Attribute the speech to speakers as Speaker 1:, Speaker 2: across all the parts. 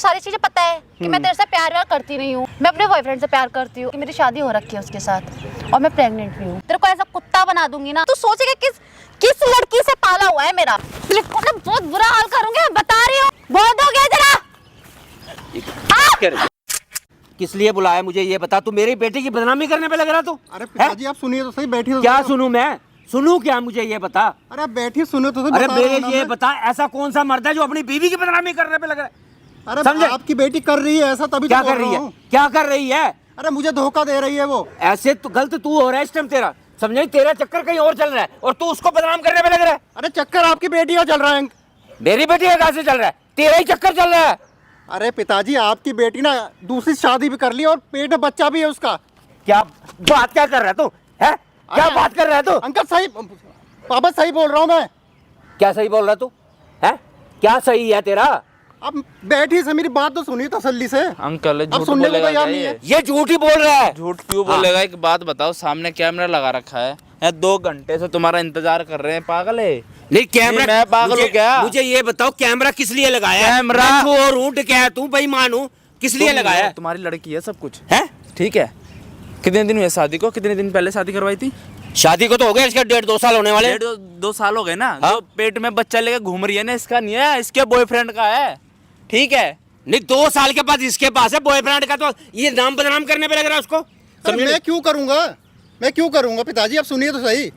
Speaker 1: सारी चीजें पता है कि मैं तेरे से प्यार व्यार करती नहीं हूँ, मैं अपने बॉयफ्रेंड से प्यार करती हूँ, मेरी शादी हो रखी है उसके साथ और मैं प्रेग्नेंट भी हूँ। तेरे को ऐसा कुत्ता बना दूंगी ना, तू सोचेगा किस लड़की से पाला हुआ है मेरा। तेरे को ना बहुत बुरा हाल करूंगी, मैं बता रही हूँ। बहुत हो गया जरा।
Speaker 2: किस लिए बुलाया मुझे ये बता। तू मेरी बेटी की बदनामी करने पे लग रहा तू।
Speaker 3: अरे पिताजी आप सुनिए तो सही, बैठी तो
Speaker 2: क्या सुनूं मैं? सुनूं क्या? मुझे ये बता।
Speaker 3: अरे आप बैठिए, सुनो तो सही।
Speaker 2: अरे मेरे ये बता, ऐसा कौन सा मर्द है जो अपनी बीवी की बदनामी करने पे लग रहा है?
Speaker 3: अरे
Speaker 2: समझे?
Speaker 3: आपकी बेटी कर रही है ऐसा, तभी
Speaker 2: क्या
Speaker 3: तो
Speaker 2: कर
Speaker 3: बोल
Speaker 2: रही
Speaker 3: रहा
Speaker 2: है?
Speaker 3: हूँ।
Speaker 2: क्या कर रही है?
Speaker 3: अरे मुझे धोखा दे रही है वो।
Speaker 2: ऐसे तो गलत तू हो रहा है इस टाइम तेरा, समझे? तेरा चक्कर कहीं और चल रहा है और तू उसको बदनाम करने पे लग रहा है।
Speaker 3: अरे चक्कर आपकी बेटी का चल रहा है।
Speaker 2: मेरी बेटी का कहाँ से चल रहा है? तेरा ही चक्कर चल रहा है।
Speaker 3: अरे पिताजी आपकी बेटी ना दूसरी शादी भी कर ली और पेट में बच्चा भी है उसका।
Speaker 2: क्या बात क्या कर रहा है तू? है क्या बात कर रहा है तू?
Speaker 3: अंकल सही, पापा सही बोल रहा हूँ मैं।
Speaker 2: क्या सही बोल रहा है तू? है क्या सही है तेरा?
Speaker 3: अब बैठी से मेरी बात तो सुनिए तसल्ली से।
Speaker 4: अंकल
Speaker 3: अब
Speaker 4: झूठ
Speaker 3: सुनने को
Speaker 4: बोलेगा
Speaker 3: तैयार
Speaker 4: क्या
Speaker 3: नहीं
Speaker 4: ये?
Speaker 3: है।
Speaker 2: ये झूठ ही बोल रहा है।
Speaker 4: झूठ क्यों बोलेगा? एक बात बताओ, सामने कैमरा लगा रखा है 2 घंटे से तुम्हारा इंतजार कर रहे हैं। पागल है?
Speaker 2: नहीं कैमरा,
Speaker 4: मैं पागल हूँ क्या?
Speaker 2: मुझे ये बताओ कैमरा किस लिए लगाया है?
Speaker 4: कैमरा-
Speaker 2: मैं चोर हूँ, क्या तू बेईमान हूँ? किस लिए लगाया है?
Speaker 4: तुम्हारी लड़की है सब कुछ
Speaker 2: है?
Speaker 4: ठीक है। कितने दिन हुए शादी को? कितने दिन पहले शादी करवाई थी?
Speaker 2: शादी को तो हो गया इसका 1.5-2 साल होने वाले।
Speaker 4: 1.5-2 साल हो गए ना।
Speaker 2: हाँ?
Speaker 4: जो पेट में बच्चा लेके घूम रही है ना, इसका नहीं है, इसके बॉयफ्रेंड का है। ठीक है?
Speaker 2: नहीं 2 साल के बाद इसके पास है बॉयफ्रेंड का, तो ये नाम बदनाम करने पे लग रहा है उसको।
Speaker 3: अरे मैं क्यों करूंगा, मैं क्यों करूंगा पिताजी? आप सुनिए तो सही,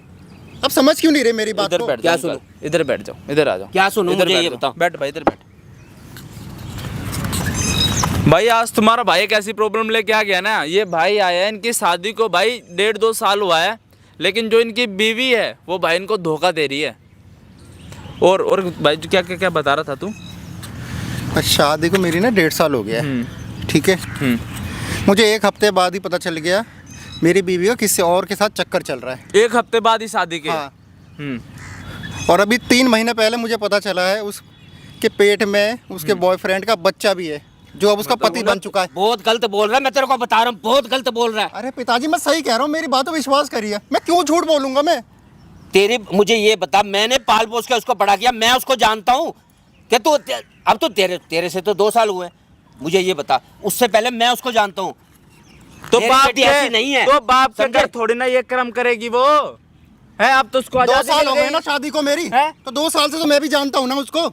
Speaker 3: आप समझ क्यों नहीं रहे मेरी बात
Speaker 4: इधर
Speaker 3: को?
Speaker 4: बैठ
Speaker 2: क्या
Speaker 4: जाओ अंकल, इधर बैठ जाओ, इधर आ जाओ।
Speaker 2: क्या सुनूं?
Speaker 4: इधर
Speaker 2: मुझे
Speaker 4: बैठ
Speaker 2: ये
Speaker 4: जाओ।
Speaker 2: बताओ।
Speaker 4: बैठ भाई, इधर बैठ। भाई आज तुम्हारा भाई एक ऐसी प्रॉब्लम लेके आ गया ना। ये भाई आया है, इनकी शादी को भाई 1.5-2 साल हुआ है, लेकिन जो इनकी बीवी है वो भाई इनको धोखा दे रही है। और भाई क्या क्या क्या बता रहा था तू?
Speaker 3: शादी को मेरी ना 1.5 साल हो गया है, ठीक है। मुझे 1 हफ्ते बाद ही पता चल गया मेरी बीवी का किसी और के साथ चक्कर चल रहा है।
Speaker 4: 1 हफ्ते बाद ही शादी के?
Speaker 3: हाँ। और अभी 3 महीने पहले मुझे पता चला है उसके पेट में उसके बॉयफ्रेंड का बच्चा भी है, जो अब उसका पति बन चुका है।
Speaker 2: बहुत गलत बोल रहा है, मैं तेरे को बता रहा हूँ, बहुत गलत बोल रहा है।
Speaker 3: अरे पिताजी मैं सही कह रहा हूँ, मेरी बात पर विश्वास करिए। मैं क्यों झूठ बोलूंगा मैं?
Speaker 2: तेरी मुझे ये बता, मैंने पाल पोस के उसको बड़ा किया, मैं उसको जानता हूँ कि तू अब तो तेरे से तो 2 साल हुए। मुझे ये बता, उससे पहले मैं उसको जानता हूँ।
Speaker 4: तो
Speaker 2: मेरी
Speaker 4: बाप
Speaker 2: बेटी ऐसी नहीं है।
Speaker 4: तो बाप के
Speaker 2: समझे?
Speaker 4: घर थोड़ी ना ये कर्म करेगी वो है। अब तो उसको
Speaker 3: 2
Speaker 4: आजादी
Speaker 3: साल हो
Speaker 4: मिल
Speaker 3: गए ना
Speaker 4: गई।
Speaker 3: शादी को मेरी,
Speaker 4: है?
Speaker 3: तो 2 साल से तो मैं भी जानता हूँ ना उसको।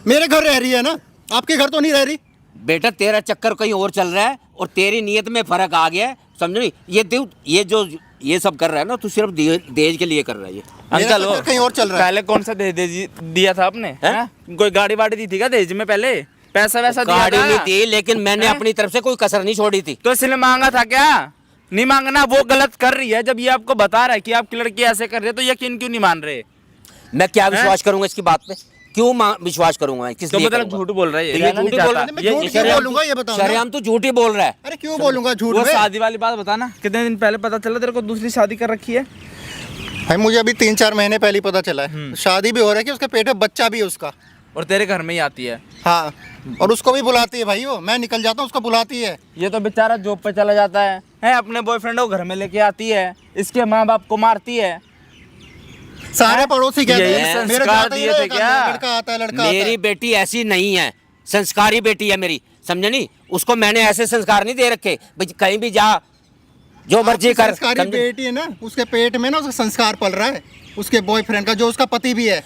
Speaker 3: मेरे घर रह रही है ना, आपके घर तो नहीं रह रही।
Speaker 2: बेटा तेरा चक्कर कहीं और चल रहा है और तेरी नीयत में फर्क आ गया है, समझ नहीं? ये जो ये सब कर रहा है ना, तू सिर्फ दहेज के लिए कर रहा है ये।
Speaker 3: मेरा
Speaker 4: अंकल
Speaker 3: चक्कर कहीं और चल रहा है।
Speaker 4: पहले कौन सा दहेज दिया था आपने? हैं? कोई गाड़ी वाड़ी दी थी क्या दहेज में? पहले पैसा वैसा दिया
Speaker 2: गाड़ी
Speaker 4: था?
Speaker 2: नहीं थी, लेकिन मैंने
Speaker 4: हैं?
Speaker 2: अपनी तरफ से कोई कसर नहीं छोड़ी थी।
Speaker 4: तो इसलिए मांगा था क्या? नहीं मांगना। वो गलत कर रही है। जब ये आपको बता रहा है कि आपकी लड़की ऐसे कर रही है, तो यकीन क्यों नहीं मान रहे?
Speaker 2: मैं क्या विश्वास करूंगा इसकी बात पे? क्यों विश्वास करूंगा? किस
Speaker 4: तो
Speaker 2: लिए
Speaker 4: मतलब
Speaker 2: करूंगा?
Speaker 4: झूठ बोल रहा है ये?
Speaker 2: तो ये
Speaker 4: रहना
Speaker 2: झूठ
Speaker 4: नहीं
Speaker 2: ही बोल
Speaker 4: चाहता।
Speaker 2: रहा है।
Speaker 3: मैं झूठ क्यों बोलूंगा ये बताओ ना?
Speaker 2: शरेआम तू झूठ ही बोल रहा है।
Speaker 3: अरे क्यों बोलूंगा झूठ
Speaker 4: वो
Speaker 3: में?
Speaker 4: शादी वाली बात बताना, कितने दिन पहले पता चला तेरे को दूसरी शादी कर रखी है?
Speaker 3: भाई मुझे अभी 3-4 महीने पहले ही पता चला है। शादी भी हो रहा है कि उसके पेट में बच्चा भी है उसका।
Speaker 4: और तेरे घर में ही आती है?
Speaker 3: हाँ, और उसको भी बुलाती है भाई। वो मैं निकल जाता हूँ उसको बुलाती है।
Speaker 4: ये तो बेचारा जॉब पे चला जाता है अपने बॉयफ्रेंड को घर में लेके आती है, इसके माँ बाप को मारती है।
Speaker 3: सारे पड़ोसी कहते
Speaker 4: यही
Speaker 3: हैं मेरे
Speaker 4: संस्कार
Speaker 3: जाते ही
Speaker 4: दिए थे
Speaker 3: रहेगा,
Speaker 4: क्या?
Speaker 3: लड़का आता है, लड़का आता
Speaker 2: मेरी
Speaker 3: है।
Speaker 2: बेटी ऐसी नहीं है, संस्कारी बेटी है मेरी, समझे नहीं? उसको मैंने ऐसे संस्कार नहीं दे रखे भाई कहीं भी जा जो मर्जी
Speaker 3: आपकी
Speaker 2: कर।
Speaker 3: संस्कारी
Speaker 2: समझे?
Speaker 3: बेटी है ना, उसके पेट में ना उसका संस्कार पल रहा है, उसके बॉयफ्रेंड का, जो उसका पति भी है।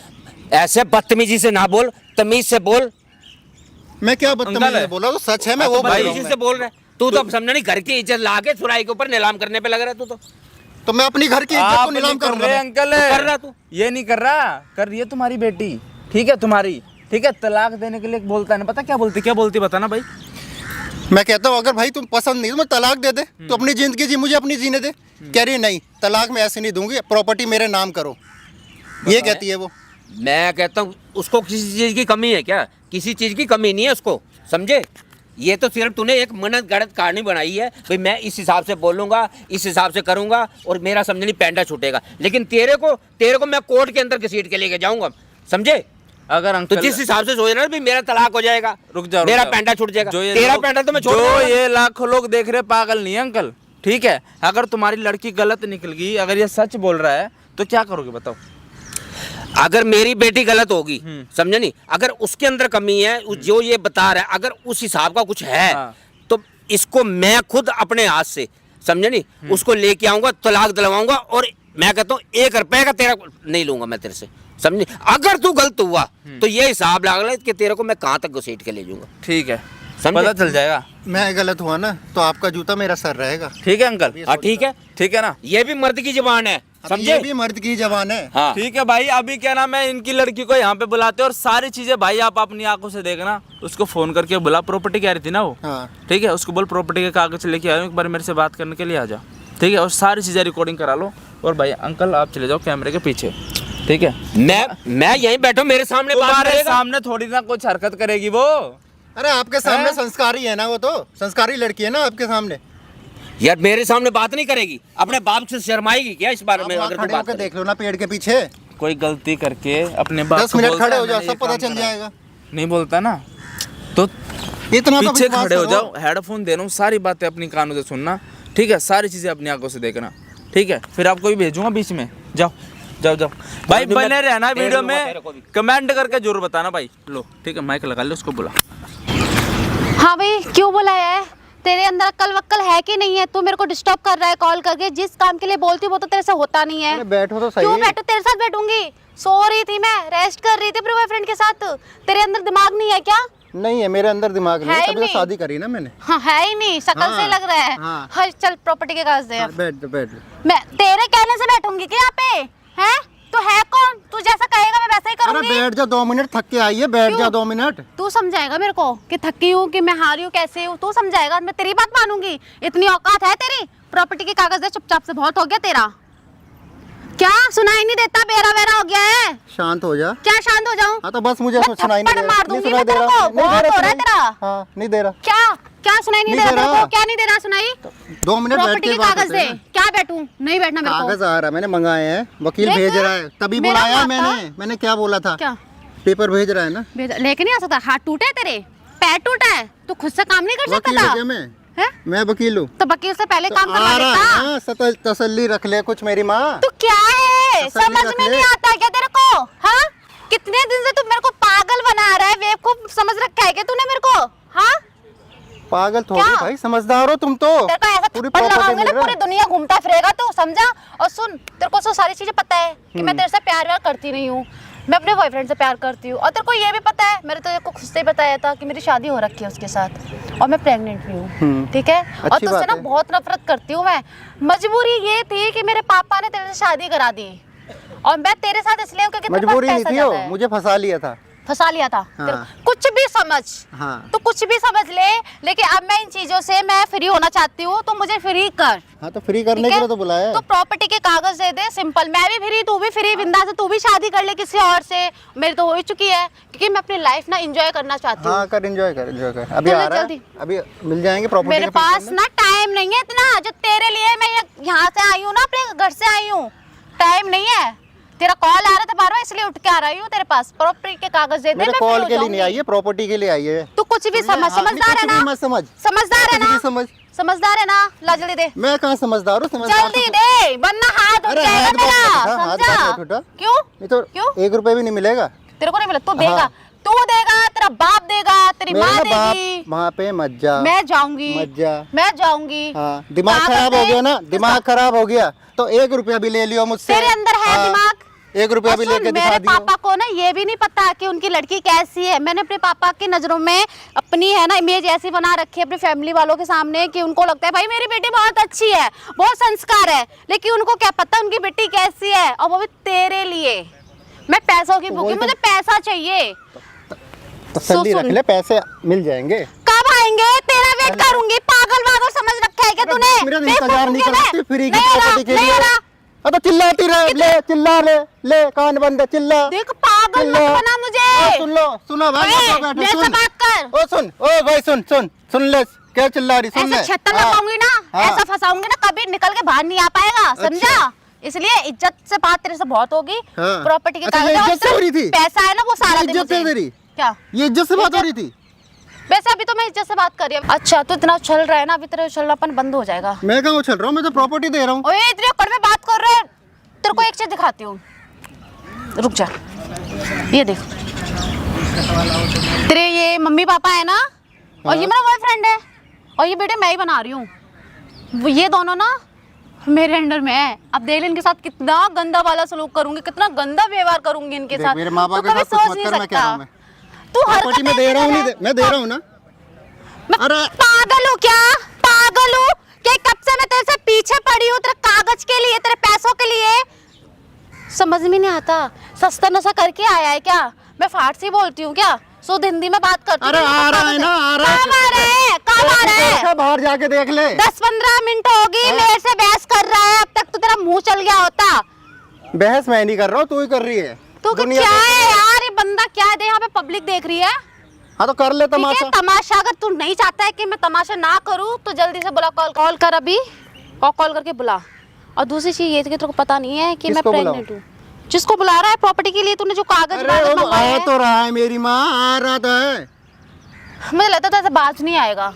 Speaker 2: ऐसे बदतमीजी से ना बोल, तमीज से बोल।
Speaker 3: मैं क्या
Speaker 4: अंकल
Speaker 3: बदतमीजी
Speaker 4: है।
Speaker 3: बोला? तो सच है, मैं वो बोल रहा हूँ
Speaker 2: बदतमीजी से बोल रहा है तू तो, समझे नहीं? घर की इज्जत ला के सुराई के ऊपर नीलाम करने पे लग रहा है तू
Speaker 3: तो मैं अपनी घर की इज्जत
Speaker 4: आप
Speaker 3: को नीलाम
Speaker 4: नहीं कर
Speaker 3: करूंगा
Speaker 4: रहे
Speaker 3: मैं।
Speaker 4: अंकल।
Speaker 2: तो कर रहा तू।
Speaker 4: ये नहीं कर रहा, कर रही है तुम्हारी बेटी। ठीक है तुम्हारी, ठीक है। तलाक देने के लिए बोलता है ना, पता क्या बोलती बताना भाई।
Speaker 3: मैं कहता हूँ अगर भाई तुम पसंद नहीं तो मैं तलाक दे दे, तो अपनी जिंदगी जी, मुझे अपनी जीने दे। कह रही है नहीं, तलाक मैं ऐसे नहीं दूंगी, प्रॉपर्टी मेरे नाम करो, ये कहती है वो।
Speaker 2: मैं कहता हूँ उसको किसी चीज की कमी है क्या? किसी चीज की कमी नहीं है उसको, समझे? ये तो सिर्फ तूने एक मनत गढ़त कहानी बनाई है भाई, मैं इस हिसाब से बोलूंगा, इस हिसाब से करूंगा और मेरा समझ नहीं पैंडा छूटेगा। लेकिन तेरे को मैं कोर्ट के अंदर घसीट के लेके जाऊंगा, समझे?
Speaker 4: अगर
Speaker 2: तो
Speaker 4: अंकल
Speaker 2: जिस हिसाब से सोच रहा है भाई मेरा तलाक हो जाएगा,
Speaker 4: रुक जाओ,
Speaker 2: मेरा
Speaker 4: रुक जाओ।
Speaker 2: पैंडा छूट जाएगा,
Speaker 4: जो ये
Speaker 2: तेरा
Speaker 4: लोग-
Speaker 2: पैंडा तो मैं छोड़
Speaker 4: जो
Speaker 2: दूंगा।
Speaker 4: ये लाखों लोग देख रहे पागल नहीं है अंकल, ठीक है। अगर तुम्हारी लड़की गलत निकल गई, अगर ये सच बोल रहा है, तो क्या करोगे बताओ?
Speaker 2: अगर मेरी बेटी गलत होगी, समझे नहीं, अगर उसके अंदर कमी है, जो ये बता रहा है, अगर उस हिसाब का कुछ है,
Speaker 4: हाँ।
Speaker 2: तो इसको मैं खुद अपने हाथ से, समझे नहीं, उसको लेके आऊंगा, तलाक दिलवाऊंगा, और मैं कहता हूँ 1 रुपए का तेरा नहीं लूंगा मैं तेरे से, समझे। अगर तू गलत हुआ तो ये हिसाब लगा कि तेरे को मैं कहाँ तक घसीट के ले जाऊंगा।
Speaker 4: ठीक है,
Speaker 2: समझे?
Speaker 4: पता चल जाएगा।
Speaker 3: मैं गलत हुआ ना तो आपका जूता मेरा सर रहेगा।
Speaker 4: ठीक है अंकल,
Speaker 2: हाँ ठीक है,
Speaker 4: ठीक है ना।
Speaker 2: ये भी मर्द की जुबान है,
Speaker 3: ये
Speaker 2: समझे।
Speaker 3: भी मर्द की जबान है।
Speaker 2: हाँ
Speaker 4: ठीक है भाई, अभी क्या नाम है, इनकी लड़की को यहाँ पे बुलाते और सारी चीजें भाई आप अपनी आंखों से देखना। उसको फोन करके बुला, प्रॉपर्टी कह रही थी ना वो,
Speaker 3: हाँ।
Speaker 4: ठीक है, उसको बोल प्रॉपर्टी के कागज लेके आयो, एक बार मेरे से बात करने के लिए आ जाओ, ठीक है, और सारी चीजें रिकॉर्डिंग करा लो। और भाई अंकल आप चले जाओ कैमरे के पीछे, ठीक है।
Speaker 2: मैं यहीं बैठा, मेरे सामने बात
Speaker 4: तुम्हारे
Speaker 2: करेगा।
Speaker 4: सामने थोड़ी ना कुछ हरकत करेगी वो।
Speaker 3: अरे आपके सामने
Speaker 4: हैं?
Speaker 3: संस्कारी है ना, वो तो संस्कारी लड़की है ना आपके सामने।
Speaker 2: यार मेरे सामने बात नहीं करेगी, अपने बाप से शर्माएगी क्या इस बारे में?
Speaker 3: आप
Speaker 2: अगर
Speaker 3: खड़े
Speaker 2: तू बात
Speaker 3: होकर
Speaker 2: करे।
Speaker 3: देख लो ना पेड़ के पीछे।
Speaker 4: कोई गलती करके अपने बाप
Speaker 3: 10
Speaker 4: को
Speaker 3: मिनट
Speaker 4: बोलता
Speaker 3: खड़े
Speaker 4: है,
Speaker 3: हो जाओ,
Speaker 4: मैंने ये
Speaker 3: सब पता
Speaker 4: काम
Speaker 3: चल
Speaker 4: करा है।
Speaker 3: जाएगा।
Speaker 4: नहीं बोलता ना तो
Speaker 3: इतना तो
Speaker 4: पीछे
Speaker 3: विश्वास
Speaker 4: खड़े हो
Speaker 3: करो।
Speaker 4: जाओ, हेडफोन दे रहा हूँ, सारी बातें अपनी कानों से सुनना, ठीक है, सारी चीजें अपनी आंखों से देखना, ठीक है। फिर आपको भी भेजूंगा बीच में, जाओ जाओ जाओ भाई,
Speaker 2: मैं
Speaker 4: बने रहना
Speaker 2: तेरे
Speaker 4: वीडियो
Speaker 2: को
Speaker 4: में,
Speaker 2: तेरे को भी।
Speaker 4: कमेंट करके जरूर बताना भाई। लो ठीक है, माइक लगा ले, उसको बुला।
Speaker 1: हाँ भाई, क्यों बुलाया है? तेरे अंदर अक्ल वक्ल है कि नहीं है? तू मेरे को डिस्टर्ब कर रहा है कॉल करके, जिस काम के लिए बोलती हूँ वो तो तेरे से होता नहीं है।
Speaker 3: अरे बैठो तो सही।
Speaker 1: क्यों बैठो? तेरे साथ बैठूंगी? सो रही थी मैं, रेस्ट कर रही थी अपने बॉयफ्रेंड के साथ। तेरे अंदर दिमाग नहीं है क्या?
Speaker 3: नहीं है मेरे अंदर दिमाग
Speaker 1: है
Speaker 3: नहीं,
Speaker 1: ही
Speaker 3: तभी तो
Speaker 1: नहीं।
Speaker 3: शादी करी ना मैंने।
Speaker 1: हाँ, है ही नहीं, शक्ल
Speaker 3: हाँ,
Speaker 1: से लग रहा है।
Speaker 3: हाँ।
Speaker 1: हाँ, चल प्रॉपर्टी के कागज दे।
Speaker 3: बैठ दो, बैठ दो।
Speaker 1: मैं तेरे कहने से बैठूंगी क्या यहाँ पे? हैं? तू है कौन? तू जैसा कहेगा मैं वैसा ही
Speaker 3: अरे
Speaker 1: करूंगी।
Speaker 3: बैठ जा, 2 मिनट थक के आई है, बैठ
Speaker 1: क्यों?
Speaker 3: जा 2 मिनट।
Speaker 1: तू समझाएगा मेरे को कि थकी हूँ, कि मैं हारी हूँ, कैसे हूँ? तू समझाएगा, मैं तेरी बात मानूंगी? इतनी औकात है तेरी? प्रॉपर्टी के कागज दे चुपचाप से, बहुत हो गया तेरा। क्या सुनाई नहीं देता? बेरा बेरा हो गया है।
Speaker 3: शांत हो जा।
Speaker 1: क्या शांत हो जाऊं?
Speaker 3: हाँ तो बस मुझे
Speaker 1: मैं
Speaker 3: कुछ सुनाई नहीं
Speaker 1: थप्पड़
Speaker 3: दे
Speaker 1: मार
Speaker 3: रहा।
Speaker 1: दूंगी
Speaker 3: नहीं सुनाई
Speaker 1: मैं
Speaker 3: दे
Speaker 1: तेरे
Speaker 3: रहा।
Speaker 1: को। बहुत हो रहा है तेरा।
Speaker 3: हाँ नहीं दे रहा।
Speaker 1: क्या क्या सुनाई नहीं दे रहा तेरे को? क्या नहीं दे रहा सुनाई?
Speaker 3: 2 मिनट बैठ
Speaker 1: प्रॉपर्टी
Speaker 3: के
Speaker 1: के
Speaker 3: बात
Speaker 1: कागज
Speaker 3: करते
Speaker 1: दे।
Speaker 3: हैं ना।
Speaker 1: क्या बैठूं? नहीं बैठना मेरे
Speaker 3: कागज
Speaker 1: को।
Speaker 3: आ रहा है, मैंने मंगाए हैं, वकील
Speaker 1: देख,
Speaker 3: भेज रहा है, तभी
Speaker 1: मेरा
Speaker 3: बुलाया
Speaker 1: पापा-
Speaker 3: मैंने क्या बोला था?
Speaker 1: क्या
Speaker 3: पेपर भेज रहा है ना।
Speaker 1: लेके नहीं आ सकता? हाथ टूटा है तेरे? पैर टूटा है? तू खुद से काम नहीं कर सकता
Speaker 3: वकील है
Speaker 1: था?
Speaker 3: क्या
Speaker 1: हैं?
Speaker 3: मैं वकील हूँ।
Speaker 1: तो वकील से पहले काम करवा
Speaker 3: आ रहा
Speaker 1: देता।
Speaker 3: है ना, तसल्ली रख ले कुछ मेरी माँ।
Speaker 1: तू क्या है?
Speaker 3: तसल्ली
Speaker 1: समझ
Speaker 3: रख
Speaker 1: में
Speaker 3: ले।
Speaker 1: नहीं आता क्या तेरे को? हाँ, कितने दिन से तू मेरे को पागल बना रहा है, बेवकूफ समझ रखा है क्या तूने मेरे को? हाँ,
Speaker 3: पागल थोड़ी
Speaker 1: क्या?
Speaker 3: भाई, समझदार हो तुम तो।
Speaker 1: तेरे को ऐसा
Speaker 3: पूरी
Speaker 1: थप्पड़
Speaker 3: प्रॉपर्टी
Speaker 1: लगाऊंगी
Speaker 3: मिल
Speaker 1: ना,
Speaker 3: रहा
Speaker 1: पूरी
Speaker 3: है।
Speaker 1: दुनिया घूमता फिरेगा तू, समझा? और सुन, तेरे को तो सारी चीजें पता है कि मैं तेरे से प्यार व्यार करती नहीं हूँ, मैं अपने बॉयफ्रेंड से प्यार करती हूँ। और तेरे को ये भी पता है, मैंने तेरे को खुद से ही बताया था कि मेरी शादी हो रखी है उसके साथ, और मैं प्रेग्नेंट भी हूँ, ठीक है? और
Speaker 3: अच्छी
Speaker 1: तुझसे
Speaker 3: बात
Speaker 1: ना
Speaker 3: है।
Speaker 1: बहुत नफरत करती हूँ मैं। मजबूरी ये थी कि मेरे पापा ने तेरे से शादी करा दी, और मैं तेरे साथ इसलिए हूँ क्योंकि तेरे पास
Speaker 3: मजबूरी नहीं
Speaker 1: पैसा
Speaker 3: थी
Speaker 1: ज्यादा
Speaker 3: वो,
Speaker 1: है।
Speaker 3: मुझे फंसा लिया था।
Speaker 1: फंसा लिया था
Speaker 3: हाँ।
Speaker 1: तेरे- कुछ भी समझ,
Speaker 3: हाँ।
Speaker 1: तो कुछ भी समझ ले, लेकिन अब मैं इन चीजों से मैं फ्री होना चाहती हूँ, तो मुझे फ्री कर।
Speaker 3: हाँ तो फ्री करने
Speaker 1: ठीक
Speaker 3: के
Speaker 1: है?
Speaker 3: लिए तो बुलाया है।
Speaker 1: तो प्रॉपर्टी के कागज दे दे, सिंपल। मैं भी फ्री, तू भी फ्री, बिंदास है, तू भी शादी कर ले किसी और से। मेरी तो हो ही चुकी है, क्योंकि मैं अपनी लाइफ ना एंजॉय करना चाहती हूँ।
Speaker 3: हाँ कर, एंजॉय कर, एंजॉय कर। अभी
Speaker 1: चलो
Speaker 3: आ रहा है,
Speaker 1: जल्दी।
Speaker 3: अभी मिल जाएंगे प्रॉपर्टी
Speaker 1: मेरे पास ना टाइम नहीं है इतना, जो तेरे लिए मैं यहाँ से आई हूँ ना, अपने घर से आई हूँ। टाइम नहीं है। तेरा कॉल आ रहा था बार बार, इसलिए उठ के आ रही हूँ तेरे पास। प्रॉपर्टी के कागज दे दे,
Speaker 3: मेरे
Speaker 1: मैं
Speaker 3: कॉल
Speaker 1: free हो
Speaker 3: के लिए नहीं
Speaker 1: जाऊंगी।
Speaker 3: आई है, प्रॉपर्टी के लिए आई है।
Speaker 1: तू कुछ भी समझ, समझदार है ना?
Speaker 3: मत समझ,
Speaker 1: समझदार है
Speaker 3: कुछ भी
Speaker 1: ना?
Speaker 3: समझ।
Speaker 1: समझदार है ना? ला जल्दी दे,
Speaker 3: मैं कहाँ समझदार हूँ? समझदार
Speaker 1: जल्दी दे, वरना हाथ उठ
Speaker 3: अरे
Speaker 1: जाएगा
Speaker 3: हाथ
Speaker 1: मेरा,
Speaker 3: बहुत उठा, हाथ
Speaker 1: समझा?
Speaker 3: बहुत उठा।
Speaker 1: क्यों?
Speaker 3: नहीं तो
Speaker 1: क्यों?
Speaker 3: 1 रुपए भी नहीं मिलेगा।
Speaker 1: तेरे को नहीं मिला? तू देगा,
Speaker 3: हाँ।
Speaker 1: तू देगा, तेरा बाप देगा, तेरी
Speaker 3: मेरा
Speaker 1: माँ
Speaker 3: बाप
Speaker 1: देगी।
Speaker 3: वहाँ पे मत जा।
Speaker 1: मैं जाऊंगी,
Speaker 3: मत जा।
Speaker 1: मैं जाऊंगी।
Speaker 3: हाँ, दिमाग
Speaker 1: कागज
Speaker 3: खराब हो
Speaker 1: दे।
Speaker 3: गया ना, दिमाग खराब हो गया तो 1 रुपया भी ले लियो मुझसे।
Speaker 1: तेरे अंदर है
Speaker 3: हाँ,
Speaker 1: दिमाग?
Speaker 3: 1 रुपया
Speaker 1: और
Speaker 3: भी
Speaker 1: सुन,
Speaker 3: लेके दिखा
Speaker 1: मेरे
Speaker 3: दियो।
Speaker 1: पापा को ना ये भी नहीं पता कि उनकी लड़की कैसी है। मैंने अपने पापा की नजरों में अपनी है ना इमेज ऐसी बना रखी है अपनी फैमिली वालों के सामने कि उनको लगता है भाई मेरी बेटी बहुत अच्छी है, बहुत संस्कार है, लेकिन उनको क्या पता उनकी बेटी कैसी है, और वो भी तेरे लिए। मैं पैसों की भूखी, मुझे पैसा चाहिए।
Speaker 3: तसल्ली रख
Speaker 1: सुन।
Speaker 3: ले, पैसे मिल जाएंगे।
Speaker 1: कब आएंगे? तेरा वेट करूंगी। पागल वागल समझ रखा है क्या तूने?
Speaker 3: मेरा
Speaker 1: बेवकूफ
Speaker 3: इंतजार नहीं
Speaker 1: हूँ
Speaker 3: कर
Speaker 1: क्या
Speaker 3: सकती
Speaker 1: मैं?
Speaker 3: फ्री की
Speaker 1: नहीं आ रहा,
Speaker 3: प्रॉपर्टी के
Speaker 1: नहीं
Speaker 3: लिए।
Speaker 1: आ रहा।
Speaker 3: अब तो चिल्लाती रहे, ले चिल्ला ले कान बंद है, चिल्ला।
Speaker 1: देख, पागल मत
Speaker 3: चिल्ला।
Speaker 1: बना मुझे।
Speaker 3: सुन लो, सुनो भाई,
Speaker 1: ओए,
Speaker 3: यहाँ पे बैठो,
Speaker 1: मेरे से
Speaker 3: सुन।
Speaker 1: बात कर।
Speaker 3: ओ सुन, ओ भाई सुन ले, क्या चिल्ला रही? सुन
Speaker 1: ऐसे
Speaker 3: ले।
Speaker 1: छत्तर
Speaker 3: हाँ,
Speaker 1: लगाऊंगी ना,
Speaker 3: हाँ।
Speaker 1: ऐसा फंसाऊंगी ना, कभी निकल के बाहर नहीं आ पाएगा, समझा? इसलिए इज्जत से बात तेरे से बहुत होगी।
Speaker 3: हाँ।
Speaker 1: प्रॉपर्टी के
Speaker 3: अच्छा, ये
Speaker 1: कागज,
Speaker 3: इज्जत से हो रही थी?
Speaker 1: पैसा है ना वो सारा
Speaker 3: ये
Speaker 1: दिन
Speaker 3: इज्जत से
Speaker 1: मुझे।
Speaker 3: तेरी?
Speaker 1: क्या?
Speaker 3: ये इज्जत से बात हो रही थी?
Speaker 1: वैसे अभी तो मैं इज्जत से बात कर रही हूँ। अच्छा, तो इतना उछल रहा है ना, अभी तेरा उछलनापन बंद हो जाएगा।
Speaker 3: मैं कहाँ उछल रहा हूँ, मैं तो प्रॉपर्टी दे रहा हूँ।
Speaker 1: ओए, इतने अकड़ में बात कर रहे हैं। तेरे को एक चीज दिखाती हूँ, रुक जा। ये देख, तेरे ये मम्मी पापा है ना, और ये मेरा बॉयफ्रेंड है, और ये बेटे मैं ही बना रही हूँ। ये दोनों ना मेरे अंडर में है। अब देख ले इनके साथ कितना गंदा वाला सलूक करूंगी, कितना गंदा व्यवहार करूंगी इनके साथ।
Speaker 3: मेरे माँ बाप
Speaker 1: तू
Speaker 3: के
Speaker 1: कभी
Speaker 3: साथ कुछ
Speaker 1: सोच
Speaker 3: मत
Speaker 1: नहीं
Speaker 3: कर, मैं कह रहा हूँ।
Speaker 1: सकता। तू हर
Speaker 3: प्रॉपर्टी में दे रहा हूँ, नहीं मैं दे रहा हूँ ना।
Speaker 1: मैं
Speaker 3: अरे
Speaker 1: पागल हूँ क्या? पागल हूँ कि कब से मैं तेरे से पीछे पड़ी हूँ, तेरे कागज के लिए, तेरे पैसों के लिए। समझ में नहीं आता, सस्ता नशा करके आया है क्या? मैं फारसी बोलती हूँ क्या? शुद्ध हिंदी में बात करती हूँ।
Speaker 3: अरे आ रहा है ना, आ रहा है।
Speaker 1: कब आ रहा है? कब आ रहा है?
Speaker 3: बाहर जाके देख ले।
Speaker 1: 10-15 मिनट होगी मेरे से बहस कर रहा है। अब तक तो तेरा मुंह चल गया होता।
Speaker 3: बहस मैं नहीं कर रहा हूँ, तू ही कर रही है।
Speaker 1: तू
Speaker 3: दुनिया
Speaker 1: क्या
Speaker 3: देख
Speaker 1: है
Speaker 3: रही
Speaker 1: यार? ये बंदा क्या है? यहाँ पे पब्लिक देख रही है।
Speaker 3: हाँ तो कर ले
Speaker 1: ठीक है,
Speaker 3: तमाशा।
Speaker 1: तमाशा अगर तू नहीं चाहता है कि मैं तमाशा ना करूँ तो जल्दी से बुला, कॉल कर अभी, और कॉल करके बुला। और दूसरी चीज ये थी कि तेरे को पता नहीं है कि मैं
Speaker 3: किसको बुलाऊं?
Speaker 1: प्रेग्नेंट हूँ। जिसको बुला रहा है प्रॉपर्टी के लिए, तूने जो कागज
Speaker 3: अरे वो
Speaker 1: मंगवाए
Speaker 3: आ
Speaker 1: हैं।
Speaker 3: तो रहा है, मेरी माँ आ रहा तो है।
Speaker 1: मुझे लगता था ऐसे बाज नहीं आएगा।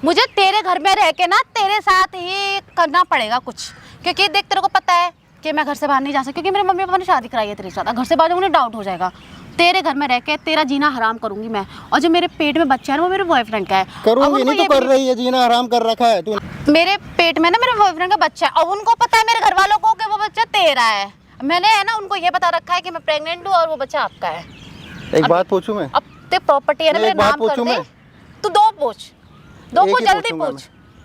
Speaker 1: मुझे तेरे घर में रह के ना तेरे साथ ही करना पड़ेगा कुछ, क्योंकि देख तेरे को पता है कि मैं घर से बाहर नहीं जा सकती, क्योंकि मेरे मम्मी पापा ने शादी कराई है तेरे साथ। घर से बाहर उन्हें डाउट हो जाएगा। तेरे घर में रह के तेरा जीना हराम करूंगी मैं, और जो मेरे पेट में बच्चा है वो मेरे बॉयफ्रेंड का है।
Speaker 3: करूंगी नहीं तो कर रही है, जीना आराम कर रखा है तू।
Speaker 1: मेरे पेट में ना मेरे बॉयफ्रेंड का बच्चा है, और उनको पता है मेरे घर वालों को कि वो बच्चा तेरा है। मैंने है ना उनको ये बता रखा है कि मैं प्रेग्नेंट हूँ और वो बच्चा आपका है।
Speaker 3: एक बात पूछूं मैं?
Speaker 1: अब ते प्रॉपर्टी है ना, मेरे नाम कर दे। तू दो पूछ जल्दी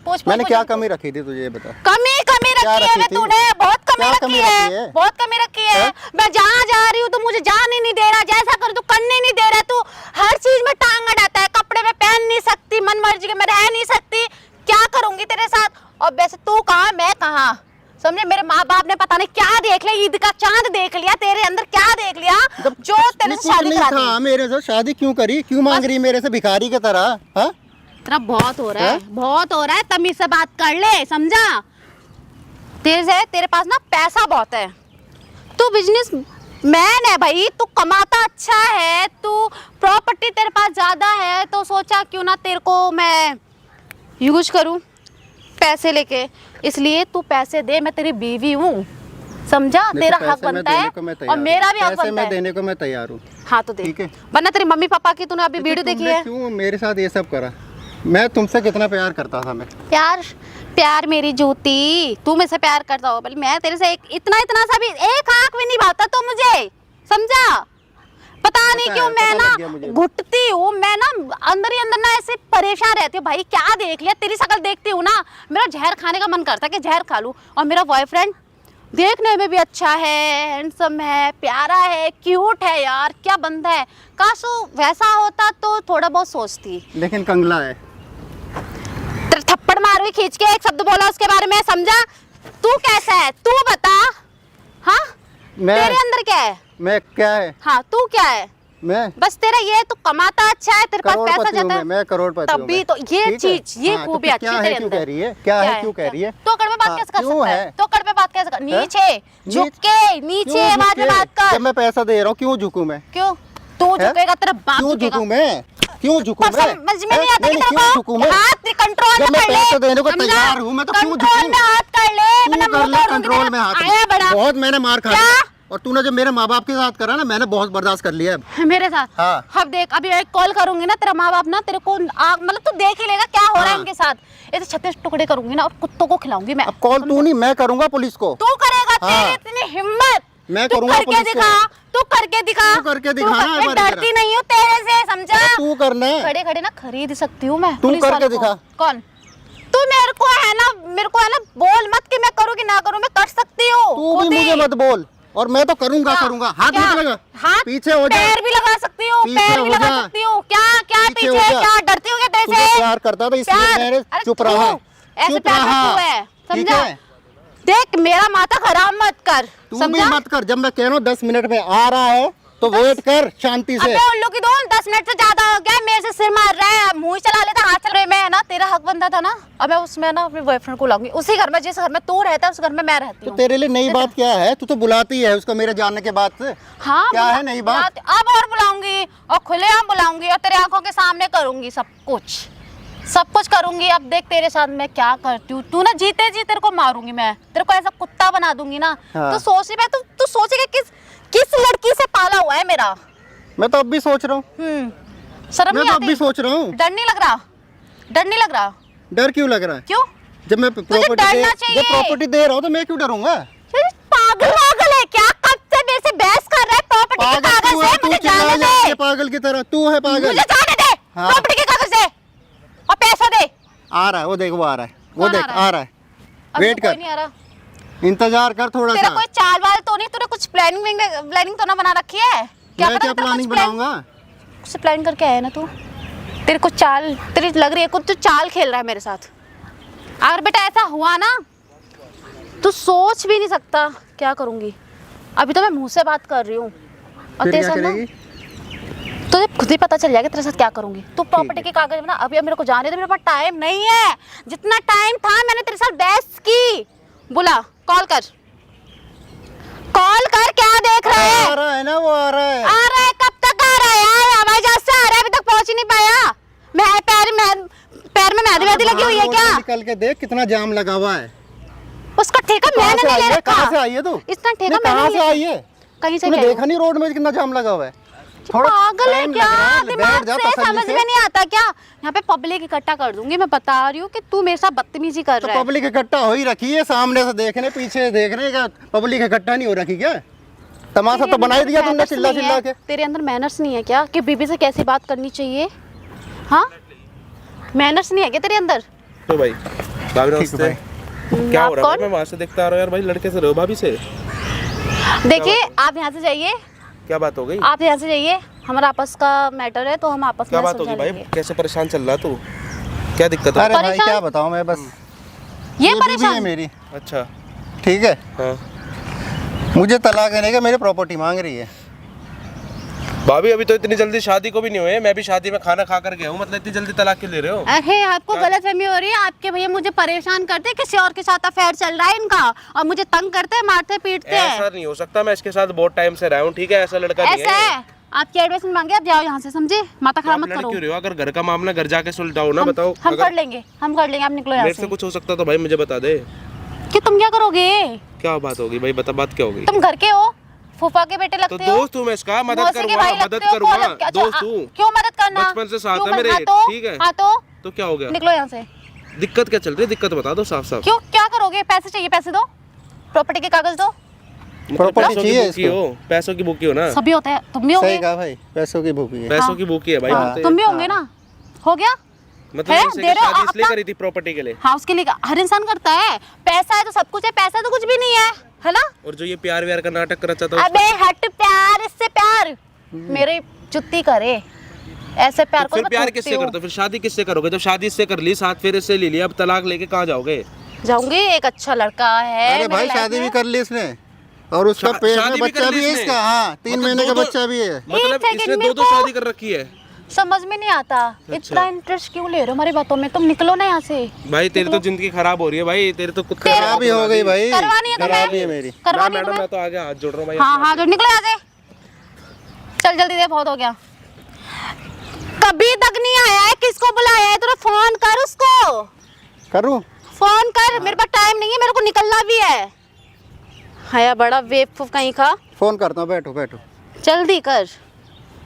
Speaker 1: पूछ।
Speaker 3: मैंने क्या कमी रखी थी तुझे ये बता।
Speaker 1: कमी रखी है तूने, बहुत कमी रखी है, बहुत कमी रखी है। मैं जहाँ जा रही हूँ तो मुझे जाने नहीं दे रहा, जैसा करूँ तो करने नहीं दे रहा। तू हर चीज में टांग अड़ाता है, कपड़े में पहन नहीं सकती, मन मर्जी के मैं रह नहीं सकती। क्या करूंगी तेरे साथ? और वैसे तू कहाँ मैं कहाँ, समझे? मेरे माँ बाप ने पता नहीं क्या देख लिया, ईद का चांद देख लिया तेरे अंदर, क्या देख लिया जो तेरे से शादी करा दी।
Speaker 3: मेरे से शादी क्यों करी? क्यों मांग रही मेरे से भिखारी की तरह? हाँ
Speaker 1: तेरा बहुत हो रहा है, बहुत हो रहा है। तमीज से बात कर ले, समझा? तेरे पास ना पैसा बहुत है, तू बिजनेस मैन है भाई, तू कमाता अच्छा है, तू प्रॉपर्टी तेरे पास ज्यादा है, तो सोचा क्यों ना तेरे को मैं यूज करूं पैसे लेके। इसलिए तू पैसे दे, मैं तेरी बीवी हूँ, समझा? तेरा हक बनता है और मेरा भी हक बनता है।
Speaker 3: मैं देने को मैं तैयार हूँ।
Speaker 1: हाँ तो दे,
Speaker 3: ठीक है।
Speaker 1: वरना तेरी मम्मी पापा की तूने अभी वीडियो देखी है।
Speaker 3: क्यों मेरे साथ ये सब करा? मैं तुमसे कितना प्यार करता था। मैं
Speaker 1: प्यार मेरी जूती, तू मुझसे प्यार करता हो, बल्कि मैं तेरे से इतना सा भी एक आंख भी नहीं भाता तो मुझे, समझा? पता नहीं क्यों मैं ना घुटती हूँ, मैं ना अंदर ही अंदर ना ऐसे परेशान रहती हूँ। भाई क्या देख लिया? तेरी शक्ल देखती हूँ ना, मेरा जहर खाने का मन करता है कि जहर खा लूँ। और मेरा बॉयफ्रेंड देखने में भी अच्छा है, हैंडसम है, प्यारा है, क्यूट है। यार क्या बंदा है, काश वो वैसा होता तो थोड़ा बहुत सोचती।
Speaker 3: लेकिन कंगला है।
Speaker 1: तेरे थप्पड़ मारूंगी खींच के, एक शब्द बोला उसके बारे में, समझा? तू कैसा है तू बता। हाँ तेरे अंदर क्या है?
Speaker 3: मैं क्या है?
Speaker 1: हाँ तू क्या है?
Speaker 3: मैं
Speaker 1: बस तेरा ये तो कमाता अच्छा है, तेरे पास पैसा
Speaker 3: करोड़पति हूँ
Speaker 1: जाता है।
Speaker 3: मैं करोड़पति हूँ।
Speaker 1: तभी तो ये चीज, ये खूबी अच्छी
Speaker 3: क्या
Speaker 1: तेरे
Speaker 3: है? क्यों
Speaker 1: अंदर।
Speaker 3: कह रही है? क्या है? क्यों कह रही है?
Speaker 1: तो कड़ में बात कैसे कर
Speaker 3: क्यों
Speaker 1: सकता है?
Speaker 3: है?
Speaker 1: तो कड़ में बात कैसे कर? नीचे झुक के, नीचे आवाज में बात कर।
Speaker 3: जब मैं पैसा दे रहा हूँ क्यों झुकूं मैं?
Speaker 1: क्यों तू झुकेगा? तेरा बाप
Speaker 3: क्यों
Speaker 1: झुकेगा।
Speaker 3: झुकूं मैं? क्यों झुकूं मैं?
Speaker 1: समझ में नहीं आता कि
Speaker 3: क्यों
Speaker 1: तेरे
Speaker 3: झुकूं मैं?
Speaker 1: को हाथ कंट्रोल
Speaker 3: जब
Speaker 1: में
Speaker 3: मैं
Speaker 1: कर ले।
Speaker 3: पैसा देने को
Speaker 1: समझा?
Speaker 3: तैयार हूँ मैं तो क्यों
Speaker 1: कंट्रोल
Speaker 3: झुकूं?
Speaker 1: में हाथ कर ले,
Speaker 3: तू
Speaker 1: वरना
Speaker 3: कर
Speaker 1: मुंह
Speaker 3: ले
Speaker 1: तोड़ दूंगी
Speaker 3: कंट्रोल
Speaker 1: तेरा।
Speaker 3: में हाथ।
Speaker 1: आया बड़ा
Speaker 3: बहुत मैंने मार खाया
Speaker 1: क्या?
Speaker 3: और तूने जो मेरे माँ बाप के साथ करा ना, मैंने बहुत बर्दाश्त कर लिया है
Speaker 1: मेरे साथ।
Speaker 3: हाँ।
Speaker 1: अब देख, अभी एक कॉल करूंगी ना, तेरा माँ बाप ना तेरे को मतलब तू देख ही लेगा क्या हो रहा है इनके साथ। ऐसे 36 टुकड़े करूंगी ना और कुत्तों को खिलाऊंगी मैं।
Speaker 3: अब कॉल तू नहीं, मैं करूंगा पुलिस को।
Speaker 1: तू करेगा?
Speaker 3: हाँ।
Speaker 1: तेरी इतनी हिम्मत?
Speaker 3: मैं
Speaker 1: तू
Speaker 3: करूंगा
Speaker 1: करके
Speaker 3: पुलिस को।
Speaker 1: दिखा, तू करके दिखा।
Speaker 3: तू करके दिखा ना,
Speaker 1: मैं
Speaker 3: एक बार
Speaker 1: डरती नहीं हूँ तेरे से, समझा?
Speaker 3: तू करना है।
Speaker 1: खड़े खड़े ना खरीद सकती हूँ मैं।
Speaker 3: तू
Speaker 1: पुलिस
Speaker 3: करके
Speaker 1: वालों को।
Speaker 3: दिखा।
Speaker 1: कौन? तू मेरे को है ना बोल मत कि मैं करूँ कि ना करूँ, मैं कर सकती हूँ।
Speaker 3: तू भी मुझे मत बोल, और मैं तो करूंगा करूंगा। हाथ
Speaker 1: क्या?
Speaker 3: मत लगा,
Speaker 1: हाथ
Speaker 3: पीछे हो जा।
Speaker 1: पैर भी लगा सकती हूँ,
Speaker 3: पीछे
Speaker 1: पैर भी
Speaker 3: हो
Speaker 1: लगा
Speaker 3: जा।
Speaker 1: सकती हूँ। क्या क्या
Speaker 3: पीछे हो
Speaker 1: पीछे?
Speaker 3: जा।
Speaker 1: क्या डरती हूँ क्या तेरे
Speaker 3: तुझे
Speaker 1: से?
Speaker 3: प्यार करता था इसलिए
Speaker 1: प्यार?
Speaker 3: मैंने
Speaker 1: अरे
Speaker 3: चुप
Speaker 1: तू
Speaker 3: रहा।
Speaker 1: ऐसे
Speaker 3: चुप
Speaker 1: प्यार
Speaker 3: रहा।
Speaker 1: करती है,
Speaker 3: ठीक
Speaker 1: समझा?
Speaker 3: है?
Speaker 1: देख मेरा माथा खराब मत कर,
Speaker 3: तू भी
Speaker 1: समझा?
Speaker 3: मत कर। जब मैं कह रहा हूँ 10 मिनट में आ रहा है तो वेट कर शांति से।
Speaker 1: अबे उल्लू की दोन 10 मिनट से ज्यादा हो गया, मेरे से सिर मार रहा है, मुंह चला लेता, हाथ चल रहे। मैं ना तेरा हक बनता था ना, अब मैं उसमें ना अपने बॉयफ्रेंड को लाऊंगी उसी घर में, जिस घर में तू रहता है उस घर में मैं रहती
Speaker 3: तो
Speaker 1: हूँ।
Speaker 3: तेरे लिए नई बात क्या है? तू तो बुलाती है उसको मेरे जानने के बाद से।
Speaker 1: हाँ
Speaker 3: क्या है नई बात?
Speaker 1: अब और बुलाऊंगी, और खुलेआम बुलाऊंगी, और तेरे आंखों के सामने करूंगी सब कुछ करूंगी। अब देख तेरे साथ मैं क्या करती हूँ। तू ना जीते जी तेरे को मारूंगी मैं, तेरे को ऐसा कुत्ता बना दूंगी ना।
Speaker 3: हाँ।
Speaker 1: तो सोच रही मैं, तू सोचेगा किस लड़की से पाला हुआ है मेरा?
Speaker 3: मैं तो अब भी सोच रहा हूँ,
Speaker 1: शर्म
Speaker 3: मैं
Speaker 1: नहीं
Speaker 3: तो अब भी
Speaker 1: आती?
Speaker 3: सोच रहा हूँ।
Speaker 1: डर नहीं लग रहा? डर नहीं लग रहा?
Speaker 3: डर क्यों लग रहा है?
Speaker 1: क्यों?
Speaker 3: जब मैं प्रॉपर्टी
Speaker 1: डरना चाहिए।
Speaker 3: जब प्रॉपर्टी दे रहा हूँ तो मैं क्यों डरूंगा?
Speaker 1: ये पागल वागल है क्या? कब से मेरे से बहस कर रहा है प्रॉपर्टी के
Speaker 3: पागल
Speaker 1: कागज
Speaker 3: तू
Speaker 1: से?
Speaker 3: है, तू
Speaker 1: मुझे
Speaker 3: चिल्ला
Speaker 1: जाने
Speaker 3: जा
Speaker 1: दे,
Speaker 3: पागल की तरह, तू है पागल।
Speaker 1: मुझे जाने दे।
Speaker 3: हाँ।
Speaker 1: प्रॉपर्टी के कागज दे और पैसा दे।
Speaker 3: आ रहा है, वो देख, वो आ रहा है, वो
Speaker 1: कौन
Speaker 3: देख
Speaker 1: आ रहा है?
Speaker 3: आ रहा है।
Speaker 1: अभी
Speaker 3: वेट
Speaker 1: तो कोई
Speaker 3: कर,
Speaker 1: नहीं आ रहा।
Speaker 3: इंतजार कर थोड़ा
Speaker 1: तेरा
Speaker 3: सा।
Speaker 1: कोई चाल वाल तो नहीं? तूने कुछ प्लानिंग तो ना बना रखी है? क्या
Speaker 3: मैं
Speaker 1: पता
Speaker 3: क्या
Speaker 1: तेरा
Speaker 3: प्लानिंग
Speaker 1: कुछ
Speaker 3: बनाऊंगा?
Speaker 1: उससे प्लान करके आया ना तू? तेरे को चाल तेरी लग रही है, कुछ तो चाल खेल रहा है मेरे साथ। अगर बेटा ऐसा हुआ ना तू सोच भी नहीं सकता क्या करूंगी। अभी तो मैं मुंह से बात कर रही हूँ और
Speaker 3: फिर
Speaker 1: तेरे
Speaker 3: क्या
Speaker 1: साथ ना
Speaker 3: करेगी?
Speaker 1: तुझे खुद ही पता चल जाएगा तेरे साथ क्या करूंगी। तू प्रॉपर्टी के कागज बना अभी। अब मेरे को जाने दे, मेरे पास टाइम नहीं है। जितना टाइम था मैंने तेरे साथ बहस की। बुला, कॉल कर, कॉल कर। क्या देख रहा है?
Speaker 3: आ रहा है ना, वो आ रहा है।
Speaker 1: आ रहा है? कब तक आ रहा है यार? हवाई जहाज से आ रहा है, अभी तक पहुंच ही नहीं पाया। मैं पैर में मेहंदी लगी हुई है क्या?
Speaker 3: निकल के देख कितना जाम लगा हुआ है।
Speaker 1: उसका ठेका मैंने नहीं ले रखा।
Speaker 3: कहाँ से आई है तू?
Speaker 1: इतना ठेका
Speaker 3: नहीं, कहाँ
Speaker 1: मैंने
Speaker 3: से
Speaker 1: नहीं
Speaker 3: आई है?
Speaker 1: कहीं से
Speaker 3: तूने
Speaker 1: क्या?
Speaker 3: देखा नहीं रोड में कितना जाम लगा हुआ है?
Speaker 1: पागल है
Speaker 3: टाइम
Speaker 1: क्या?
Speaker 3: लग रहा है,
Speaker 1: दिमाग
Speaker 3: बैठ जा
Speaker 1: से
Speaker 3: तसल्ली
Speaker 1: समझ
Speaker 3: से।
Speaker 1: में नहीं आता क्या? यहाँ पे पब्लिक इकट्ठा कर दूंगी। मैं बता रही हूँ कि तू मेरे साथ बदतमीजी कर
Speaker 3: तो
Speaker 1: रहा है।
Speaker 3: पब्लिक इकट्ठा हो ही रखी है, सामने से देखने पीछे देखने का। पब्लिक इकट्ठा नहीं हो रखी क्या? तमाशा
Speaker 1: तेरे
Speaker 3: तो बना ही
Speaker 1: अंदर
Speaker 3: दिया तुमने
Speaker 1: manners
Speaker 3: चिल्ला
Speaker 1: नहीं
Speaker 3: चिल्ला
Speaker 1: है?
Speaker 3: के।
Speaker 1: तेरे अंदर मैनर्स नहीं है क्या कि बीबी से कैसी बात करनी चाहिए? हाँ, मैनर्स नहीं है क्या तेरे अंदर?
Speaker 5: तो भाई भाभी
Speaker 3: ठीक है
Speaker 5: नमस्ते।
Speaker 3: भाई।
Speaker 5: क्या
Speaker 1: आप
Speaker 5: हो रहा है?
Speaker 1: कौन?
Speaker 5: मैं वहाँ से देखता आ रहा हूँ यार भाई, लड़के से रहो भाभी से।
Speaker 1: देखिए आप यहाँ से जाइए,
Speaker 5: क्या बात हो गई?
Speaker 1: आप यहाँ से जाइए। हमारा आपस का मैटर है तो हम आपस
Speaker 5: क्या
Speaker 1: में
Speaker 5: बात
Speaker 1: सुलझा
Speaker 5: होगी भाई?
Speaker 1: लेंगे।
Speaker 5: कैसे परेशान चल रहा तू? क्या दिक्कत है?
Speaker 3: अरे भाई
Speaker 1: परेशान?
Speaker 3: क्या बताऊं मैं, बस
Speaker 1: ये
Speaker 3: बीवी है
Speaker 1: परेशान
Speaker 3: मेरी,
Speaker 5: अच्छा
Speaker 3: ठीक है।
Speaker 5: हाँ
Speaker 3: मुझे तलाक देने का, मेरी प्रॉपर्टी मांग रही है।
Speaker 5: भाभी अभी तो इतनी जल्दी शादी को भी नहीं हुए, मैं भी शादी में खाना खा कर गया हूँ, मतलब इतनी जल्दी तलाक क्यों ले रहे हो?
Speaker 1: अरे आपको गलतफहमी हो रही है। आपके भैया मुझे परेशान करते हैं, किसी और के साथ अफेयर चल रहा है इनका, और मुझे तंग करते हैं, मारते पीटते
Speaker 5: ऐसा
Speaker 1: हैं।
Speaker 5: नहीं हो सकता, मैं इसके साथ बहुत टाइम से रहा हूँ, ठीक है? ऐसा लड़का नहीं
Speaker 1: ऐसा
Speaker 5: है।
Speaker 1: है? आपकी एडवाइस मांगे, आप जाओ यहाँ से, समझे? माता
Speaker 5: तो
Speaker 1: खराब
Speaker 5: आप
Speaker 1: मत
Speaker 5: लड़
Speaker 1: करो।
Speaker 5: क्यों रहे हो? अगर घर का मामला घर जाके सुलझाओ ना,
Speaker 1: हम
Speaker 5: बताओ।
Speaker 1: हम
Speaker 5: अगर
Speaker 1: कर लेंगे, हम कर लेंगे। आप निकलो यहाँ
Speaker 5: मेरे से
Speaker 1: से।
Speaker 5: कुछ हो सकता तो भाई मुझे बता दे।
Speaker 1: कि तुम क्या करोगे?
Speaker 5: क्या बात होगी भाई? बता, बात क्या होगी?
Speaker 1: तुम घर के हो, फूफा के बेटे
Speaker 5: तो
Speaker 1: लगते हो,
Speaker 5: दोस्त हूँ मैं इसका, मदद
Speaker 1: मौसी के
Speaker 5: करूंगा,
Speaker 1: भाई
Speaker 5: मदद
Speaker 1: लगते हो,
Speaker 5: करूंगा,
Speaker 1: कौन लगता है?
Speaker 5: दोस्त
Speaker 1: अच्छा,
Speaker 5: हूँ।
Speaker 1: क्यों मदद करना?
Speaker 5: बचपन से साथ
Speaker 1: क्यों
Speaker 5: है मेरे,
Speaker 1: हाँ तो,
Speaker 5: ठीक है?
Speaker 1: हाँ
Speaker 5: तो क्या हो गया?
Speaker 1: निकलो यहाँ से।
Speaker 5: दिक्कत क्या चल रही है? दिक्कत बता दो साफ साफ।
Speaker 1: क्यों, क्या करोगे? पैसे चाहिए, पैसे दो, प्रॉपर्टी के कागज दो।
Speaker 3: प्रॉपर्टी
Speaker 5: पैसों की
Speaker 3: चाहिए
Speaker 5: भूखी
Speaker 3: इसको।
Speaker 5: हो, पैसों की भूखी हो ना?
Speaker 1: सभी होते हैं, तुम भी होगे।
Speaker 3: सही कहा भाई, पैसों की भूखी है।
Speaker 5: पैसों की भूखी है भाई।
Speaker 1: हाँ,
Speaker 5: बोलते
Speaker 1: तुम भी
Speaker 5: हैं।
Speaker 1: होंगे ना? हो गया?
Speaker 5: मतलब
Speaker 1: है,
Speaker 5: इनसे
Speaker 1: दे रहे हो
Speaker 5: शादी इसलिए
Speaker 1: अपना-
Speaker 5: करी थी प्रॉपर्टी के लिए।
Speaker 1: हाँ, उसके लिए हर इंसान करता है। पैसा है तो सब कुछ है, पैसा तो कुछ भी नहीं है ना?
Speaker 5: और जो ये प्यार व्यार का नाटक कर रहा था
Speaker 1: अबे हट, प्यार इससे प्यार मेरी जुत्ती करे, ऐसे प्यार
Speaker 5: तो
Speaker 1: को
Speaker 5: फिर
Speaker 1: मैं
Speaker 5: प्यार
Speaker 1: थूकती
Speaker 5: किससे
Speaker 1: हूँ।
Speaker 5: करते हो? फिर शादी किससे करोगे? जब शादी इससे कर ली, साथ फेरे से ले लिया, अब तलाक लेके कहाँ जाओगे?
Speaker 1: जाऊंगी, एक अच्छा लड़का है
Speaker 3: अरे
Speaker 1: मेरी
Speaker 3: भाई
Speaker 1: लाइफ
Speaker 3: शादी
Speaker 1: में।
Speaker 3: भी कर ली इसने, और उसका पेट
Speaker 5: शादी
Speaker 3: में
Speaker 5: भी कर
Speaker 3: बच्चा
Speaker 5: ली
Speaker 3: भी है
Speaker 5: इसने?
Speaker 3: इसका। हाँ, 3
Speaker 5: मतलब
Speaker 3: महीने का
Speaker 5: दो-दो-
Speaker 3: बच्चा भी है।
Speaker 5: मतलब
Speaker 1: सेकंड
Speaker 5: इसने
Speaker 1: मेरे
Speaker 5: 2-2
Speaker 1: को-
Speaker 5: शादी कर रखी है।
Speaker 1: समझ में नहीं आता, इतना इंटरेस्ट क्यों ले रहे हो हमारी बातों में? तुम निकलो ना यहाँ से।
Speaker 5: भाई तेरी तो जिंदगी खराब हो रही है भाई, तेरे तो कुत्ते
Speaker 3: खराबी हो गई भाई,
Speaker 1: करवानी है तुम्हें?
Speaker 3: खराबी है मेरी।
Speaker 1: करवानी है
Speaker 5: मैडम,
Speaker 1: तुम्हें?
Speaker 5: मैं तो आगे हाथ जोड़ रहा हूँ भाई।
Speaker 1: हाँ हाँ, जो निकलो यहाँ से, चल जल्दी दे, बहुत हो गया। कभी तक नहीं आया है, किसको बुलाया है? तूने फोन कर उसको,
Speaker 3: करूँ?
Speaker 1: फोन कर। मेरे पास टाइम नहीं है, मेरे को निकलना भी है। हाया बड़ा बेवकूफ कहीं का।
Speaker 3: फोन करता हूँ, बैठो बैठो।
Speaker 1: जल्दी कर,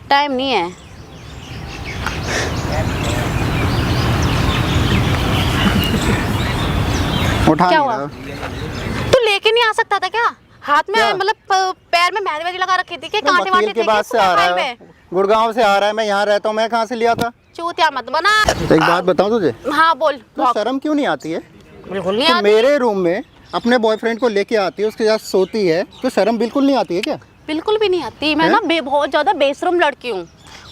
Speaker 1: टाइम नहीं है।
Speaker 3: उठा
Speaker 1: क्या
Speaker 3: नहीं
Speaker 1: हुआ?
Speaker 3: रहा।
Speaker 1: तू लेके नहीं आ सकता था क्या? हाथ में
Speaker 3: क्या?
Speaker 1: मतलब पैर में मेहंदी वेहंदी लगा रखी थी कि कांटे
Speaker 3: वकील
Speaker 1: वाटे
Speaker 3: के
Speaker 1: थे
Speaker 3: बाद
Speaker 1: कि
Speaker 3: से आ
Speaker 1: फाइल
Speaker 3: रहा
Speaker 1: में?
Speaker 3: है, गुड़गांव से आ रहा है, मैं यहाँ रहता हूँ, मैं कहाँ से लिया था?
Speaker 1: चूतिया मत बना।
Speaker 3: एक बात बताऊँ तुझे,
Speaker 1: हाँ बोल।
Speaker 3: तो शर्म क्यों नहीं आती है?
Speaker 1: बिल्कुल नहीं
Speaker 3: तो
Speaker 1: आती,
Speaker 3: मेरे रूम में अपने बॉयफ्रेंड को लेके आती है, उसके साथ सोती है, तो शर्म बिल्कुल नहीं आती है क्या?
Speaker 1: बिल्कुल भी नहीं आती। मैं ना बहुत ज्यादा बेशरम लड़की हूँ,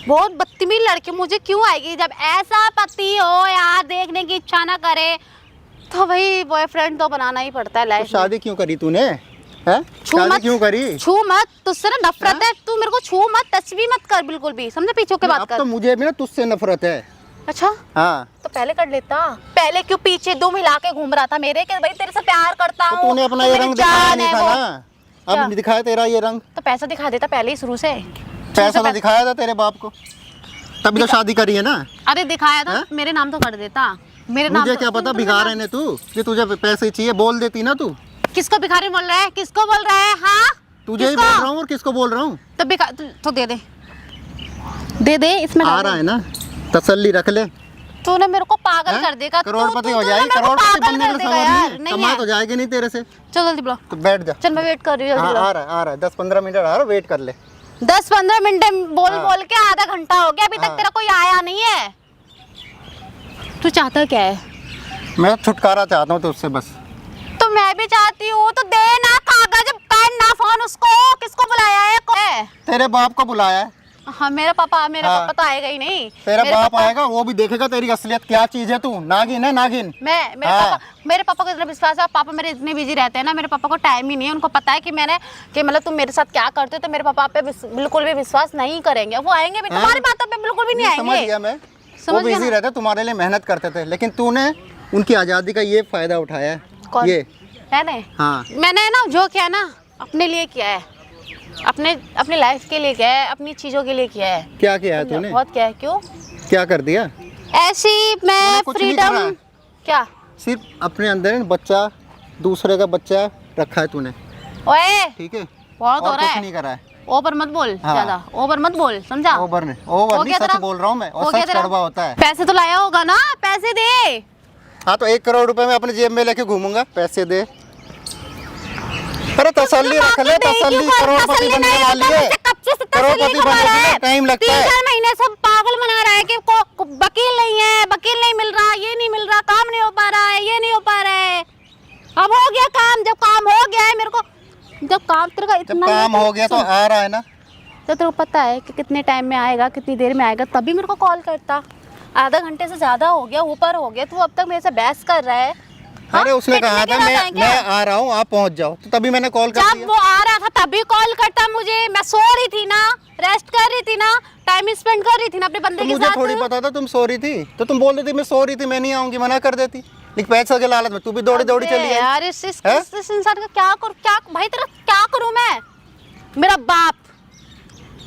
Speaker 1: बहुत बदतमीज लड़की हूँ। मुझे क्यों आएगी? जब ऐसा पति हो यार, देखने की इच्छा ना करे तो भाई बॉयफ्रेंड तो बनाना ही पड़ता है
Speaker 3: तो
Speaker 1: लाइफ में।
Speaker 3: शादी क्यों करी तूने? हैं?
Speaker 1: छू
Speaker 3: शादी
Speaker 1: मत,
Speaker 3: क्यों करी?
Speaker 1: छू मत, तुझसे ना नफरत है। तू मेरे को छू मत, टच भी मत कर बिल्कुल भी, समझे? पीछे के बात
Speaker 3: अब
Speaker 1: कर।
Speaker 3: तो मुझे भी ना तुझसे नफरत है।
Speaker 1: अच्छा,
Speaker 3: हाँ,
Speaker 1: तो पहले कर लेता। पहले क्यों पीछे दुम हिला के घूम रहा था मेरे कि भाई तेरे से प्यार करता
Speaker 3: तो
Speaker 1: हूँ,
Speaker 3: तूने अपना
Speaker 1: तू
Speaker 3: ये
Speaker 1: मेरी
Speaker 3: रंग दिखाया
Speaker 1: जान
Speaker 3: नहीं
Speaker 1: है
Speaker 3: था
Speaker 1: वो।
Speaker 3: ना,
Speaker 1: क्या?
Speaker 3: अब दिखाया तेरा ये रंग।
Speaker 1: तो पैसा दिखा देता पहले ही शुरू से।
Speaker 3: पैसा तो दिखाया था तेरे बाप को, तभी तो शादी करी है ना।
Speaker 1: अरे दिखाया था,
Speaker 3: हाँ?
Speaker 1: मेरे नाम तो कर देता। मेरे नाम
Speaker 3: मुझे
Speaker 1: तो,
Speaker 3: क्या पता भिखार है ने तू कि तुझे पैसे चाहिए, बोल देती ना तू।
Speaker 1: किसको भिखारी बोल रहा है? किसको बोल रहा है? हाँ,
Speaker 3: तुझे ही
Speaker 1: किसको?
Speaker 3: बोल रहा हूँ और किसको बोल रहा हूँ?
Speaker 1: तो तो दे दे इसमें
Speaker 3: आ
Speaker 1: डाल
Speaker 3: रहा
Speaker 1: दे।
Speaker 3: है ना, तसल्ली रख ले।
Speaker 1: तूने मेरे को पागल
Speaker 3: हैं?
Speaker 1: कर देगा।
Speaker 3: करोड़पति हो
Speaker 1: तूने
Speaker 3: जाएगी,
Speaker 1: मेरे को
Speaker 3: करोड़पति
Speaker 1: पागल
Speaker 3: बनने
Speaker 1: कर
Speaker 3: का
Speaker 1: देगा
Speaker 3: सवाल
Speaker 1: यार।
Speaker 3: नहीं,
Speaker 1: नहीं
Speaker 3: कमा
Speaker 1: है।
Speaker 3: तो जाएगी नहीं तेरे से।
Speaker 1: चल जल्दी बुला।
Speaker 3: तो बैठ जा।
Speaker 1: चल मैं वेट कर रही हूँ, जल्दी
Speaker 3: हाँ,
Speaker 1: बुला।
Speaker 3: आ रहा है 10-15 मिनट आ रहा है, वेट कर ले।
Speaker 1: 10-15 मिनट बोल
Speaker 3: हाँ।
Speaker 1: बोल के आधा घंटा हो गया, अभी तक
Speaker 3: हाँ।
Speaker 1: तेरा कोई आया नहीं है। तू चाहता क्या है?
Speaker 3: मैं छुटकारा चाहता हूँ तुझसे बस।
Speaker 1: तो मैं भी चाहती हूँ, तो दे ना कागज, कर ना फोन उसको। किसको बुलाया है?
Speaker 3: तेरे बाप को बुलाया है।
Speaker 1: हाँ मेरा पापा
Speaker 3: हाँ।
Speaker 1: तो आएगा ही नहीं।
Speaker 3: तेरा
Speaker 1: मेरे
Speaker 3: बाप
Speaker 1: पापा-
Speaker 3: आएगा, वो भी देखेगा तेरी असलियत क्या चीज है। तू नागिन है, नागिन। हाँ।
Speaker 1: मेरे पापा को इतना विश्वास है। पापा मेरे इतने बिजी रहते हैं ना, मेरे पापा को टाइम ही नहीं है। उनको पता है कि मतलब तुम मेरे साथ क्या करते हो, तो मेरे पापा पे बिल्कुल भी विश्वास नहीं करेंगे। वो आएंगे भी, तुम्हारी बातों पे बिल्कुल भी नहीं
Speaker 3: समझ
Speaker 1: आएंगे।
Speaker 3: गया मैं। वो
Speaker 1: समझ गया
Speaker 3: बिजी
Speaker 1: ना?
Speaker 3: रहते, तुम्हारे लिए मेहनत करते थे, लेकिन तूने उनकी आजादी का ये फायदा उठाया है।
Speaker 1: कौन?
Speaker 3: ये
Speaker 1: मैंने
Speaker 3: हाँ।
Speaker 1: मैंने ना जो किया ना, अपने लिए किया है, अपनी लाइफ के लिए किया है, अपनी चीजों के लिए किया है।
Speaker 3: क्या किया है तूने?
Speaker 1: बहुत क्या है। क्यों?
Speaker 3: क्या कर दिया?
Speaker 1: ऐसी मैं
Speaker 3: तूने कुछ नहीं करा
Speaker 1: फ्रीडम
Speaker 3: है।
Speaker 1: क्या?
Speaker 3: सिर्फ अपने अंदर बच्चा, दूसरे का बच्चा रखा है तूने,
Speaker 1: ओए
Speaker 3: ठीक है?
Speaker 1: बहुत हो
Speaker 3: और
Speaker 1: रहा
Speaker 3: कुछ
Speaker 1: है।
Speaker 3: नहीं करा है।
Speaker 1: ओवर मत बोल
Speaker 3: हाँ।
Speaker 1: ज्यादा, ओवर मत बोल, समझा?
Speaker 3: ओवर नहीं
Speaker 1: हो
Speaker 3: नहीं,
Speaker 1: गया
Speaker 3: सच
Speaker 1: तेरा?
Speaker 3: बोल रहा हूँ मैं,
Speaker 1: हो
Speaker 3: और
Speaker 1: गया
Speaker 3: सच
Speaker 1: तेरा?
Speaker 3: कड़वा होता है।
Speaker 1: पैसे तो लाया होगा ना, पैसे दे।
Speaker 3: हाँ, तो 1 करोड़ रुपए मैं अपनी जेब में लेके घूमूंगा, पैसे दे। अरे तसल्ली रख ले, तसल्ली। करोड़पति बनने वाली है, करोड़पति बनने के लिए टाइम लगता है।
Speaker 1: 3-4 महीने सब पागल बना रहा है कि वकील नहीं है, वकील नहीं मिल रहा, ये नहीं मिल रहा, काम नहीं हो पा रहा है, ये नहीं हो पा रहा है। अब हो गया काम। जब काम हो गया है, मेरे को जब काम तेरे का
Speaker 3: जब
Speaker 1: इतना
Speaker 3: काम हो गया तो आ रहा है ना।
Speaker 1: तो तेरे को पता है कि कितने टाइम में आएगा, कितनी देर में आएगा, तभी मेरे को कॉल करता। आधा घंटे से ज्यादा हो गया, ऊपर हो गया, तू अब तक मेरे से बहस कर रहा है।
Speaker 3: अरे
Speaker 1: हाँ?
Speaker 3: उसने
Speaker 1: पिटने
Speaker 3: कहा
Speaker 1: के
Speaker 3: था
Speaker 1: लिए आता है क्या?
Speaker 3: मैं आ रहा हूँ, आप पहुँच जाओ, तो तभी मैंने कॉल कर
Speaker 1: जब
Speaker 3: दिया।
Speaker 1: वो आ रहा था तभी कॉल करता मुझे। मैं सो रही थी ना, रेस्ट कर रही थी ना, टाइम स्पेंड कर रही थी ना अपने बंदे
Speaker 3: तो
Speaker 1: के
Speaker 3: मुझे
Speaker 1: साथ।
Speaker 3: थोड़ी पता था तुम सो रही थी, तो तुम बोल रही थी मैं सो रही थी, मैं नहीं आऊंगी, मना कर देती। लेकिन पैसे के लालच में तू भी दौड़ी दौड़ी
Speaker 1: अबे
Speaker 3: चली आई।
Speaker 1: यार इस
Speaker 3: हैं?
Speaker 1: इंसान का क्या करूं? क्या भाई तेरा क्या करूं मैं? मेरा बाप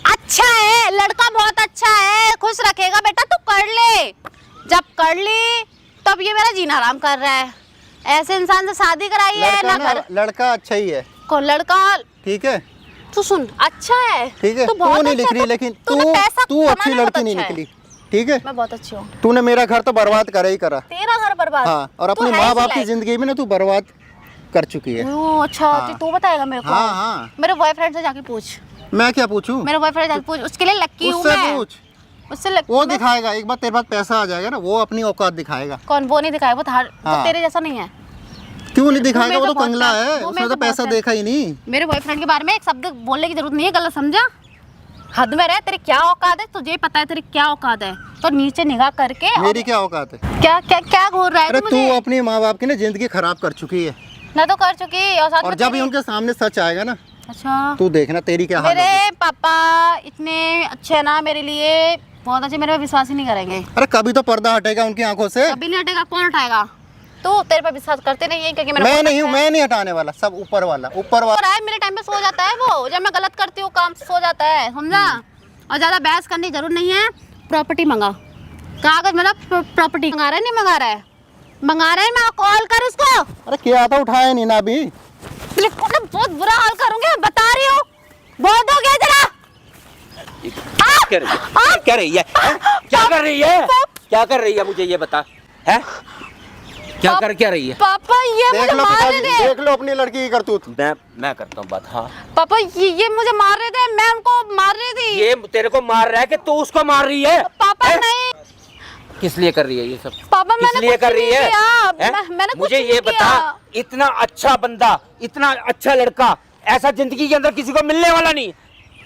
Speaker 1: अच्छा है, लड़का बहुत अच्छा है, खुश रखेगा बेटा, तू कर ले। जब कर ली तब ये मेरा जीना आराम कर रहा है। ऐसे इंसान से शादी कराई है
Speaker 3: लड़का
Speaker 1: ना कर।
Speaker 3: लड़का अच्छा ही है,
Speaker 1: को लड़का
Speaker 3: ठीक है,
Speaker 1: तू सुन, अच्छा है,
Speaker 3: ठीक है।
Speaker 1: तू
Speaker 3: तू
Speaker 1: बहुत
Speaker 3: नहीं
Speaker 1: अच्छा
Speaker 3: लिख रही,
Speaker 1: है,
Speaker 3: लेकिन
Speaker 1: तूने पैसा
Speaker 3: तू अच्छी
Speaker 1: कमाना बहुत
Speaker 3: लड़की नहीं
Speaker 1: अच्छा है।
Speaker 3: निकली, ठीक है।
Speaker 1: मैं बहुत अच्छी हूँ।
Speaker 3: तूने मेरा घर तो बर्बाद करा ही करा।
Speaker 1: तेरा घर बर्बाद।
Speaker 3: हाँ, और
Speaker 1: तू
Speaker 3: अपने
Speaker 1: है
Speaker 3: माँ बाप
Speaker 1: इसी
Speaker 3: की
Speaker 1: लायक।
Speaker 3: जिंदगी में ना तू बर्बाद कर चुकी है।
Speaker 1: ओह, अच्छा
Speaker 3: हाँ।
Speaker 1: तू बताएगा मेरे को?
Speaker 3: हाँ, हाँ।
Speaker 1: मेरे बॉयफ्रेंड से जाके पूछ।
Speaker 3: मैं क्या पूछूं?
Speaker 1: मेरे बॉयफ्रेंड से जाके पूछ, उसके लिए लक्की हूँ
Speaker 3: उससे
Speaker 1: मैं।
Speaker 3: पूछ,
Speaker 1: उससे
Speaker 3: वो दिखाएगा। एक बार तेरे पास पैसा आ जाएगा ना, वो अपनी औकात दिखाएगा।
Speaker 1: कौन? वो नहीं दिखाया, वो
Speaker 3: हाँ।
Speaker 1: तेरे जैसा नहीं है।
Speaker 3: क्यों नहीं दिखाएगा?
Speaker 1: मेरे
Speaker 3: वो
Speaker 1: से
Speaker 3: तो
Speaker 1: बहुत
Speaker 3: कंगला
Speaker 1: प्यार-
Speaker 3: है,
Speaker 1: वो
Speaker 3: उसने
Speaker 1: मेरे
Speaker 3: तो
Speaker 1: से बहुत
Speaker 3: पैसा
Speaker 1: प्यार-
Speaker 3: देखा ही नहीं।
Speaker 1: मेरे बॉयफ्रेंड के बारे में एक शब्द बोलने की जरूरत नहीं है, गलत समझा? हद में रह, तेरी क्या औकात है, तुझे ही पता है तेरी क्या औकात है। तो नीचे निगाह करके
Speaker 3: मेरी क्या औकात है?
Speaker 1: क्या क्या क्या घूर रहा है
Speaker 3: अरे
Speaker 1: तू
Speaker 3: तू
Speaker 1: मुझे?
Speaker 3: अपनी माँ बाप की ना जिंदगी खराब कर चुकी है,
Speaker 1: मैं तो कर चुकी, और साथ
Speaker 3: और
Speaker 1: में
Speaker 3: जब ही
Speaker 1: तेरी-
Speaker 3: उनके सामने सच आएगा ना,
Speaker 1: अच्छा,
Speaker 3: तू देखना तेरी क्या हाल होगी।
Speaker 1: मेरे पापा इतने अच्छे हैं ना मेरे लिए, बहुत अच्छे, मेरे पे विश्वास ही नहीं करेंगे।
Speaker 3: अरे कभी तो पर्दा हटेगा उनकी आंखों से।
Speaker 1: कभी नहीं हटेगा। कौन उठाएगा? तू तेरे पे विश्वास करते नहीं है क्योंकि मेरा
Speaker 3: मैं
Speaker 1: बहुत
Speaker 3: नहीं हूँ,
Speaker 1: अच्छा है।
Speaker 3: मैं नहीं हटाने वाला, सब ऊपर वाला, ऊपर
Speaker 1: हो
Speaker 3: वाला।
Speaker 1: रहा है, मेरे टाइम पे सो जाता है वो, जब मैं गलत करती हूँ काम सो जाता है, समझा? और ज्यादा बहस करने की जरूरत नहीं है। प्रॉपर्टी मंगा, कागज मतलब प्रॉपर्टी मंगा रहा है, नहीं मंगा रहा है? मंगा रहा है, मैं कॉल कर उसको।
Speaker 3: अरे क्या था, उठाया नहीं ना अभी।
Speaker 1: तेरे को ना बहुत बुरा हाल करूंगी, बता रही हूँ। बहुत हो गया जरा।
Speaker 2: क्या रही है? क्या कर रही है? क्या कर रही है? मुझे ये बता, है क्या कर क्या रही है?
Speaker 1: पापा ये
Speaker 3: देख
Speaker 1: मुझे
Speaker 3: लो
Speaker 1: मार रहे
Speaker 3: पिताजी,
Speaker 1: थे।
Speaker 3: देख लो अपनी लड़की की करतूत।
Speaker 2: मैं करता हूँ बात। हाँ,
Speaker 1: पापा ये मुझे मार रहे थे, मैं उनको मार रही थी।
Speaker 2: ये तेरे को मार रहा है कि तू उसको मार रही है?
Speaker 1: पापा
Speaker 2: हैं?
Speaker 1: नहीं
Speaker 2: किस लिए कर रही है ये सब?
Speaker 1: पापा,
Speaker 2: किस
Speaker 1: मैंने
Speaker 2: लिए
Speaker 1: कुछ
Speaker 2: कर रही
Speaker 1: नहीं
Speaker 2: है?
Speaker 1: किया।
Speaker 2: हैं?
Speaker 1: मैंने कुछ
Speaker 2: मुझे
Speaker 1: नहीं
Speaker 2: ये
Speaker 1: किया।
Speaker 2: बता, इतना अच्छा बंदा, इतना अच्छा लड़का, ऐसा जिंदगी के अंदर किसी को मिलने वाला नहीं,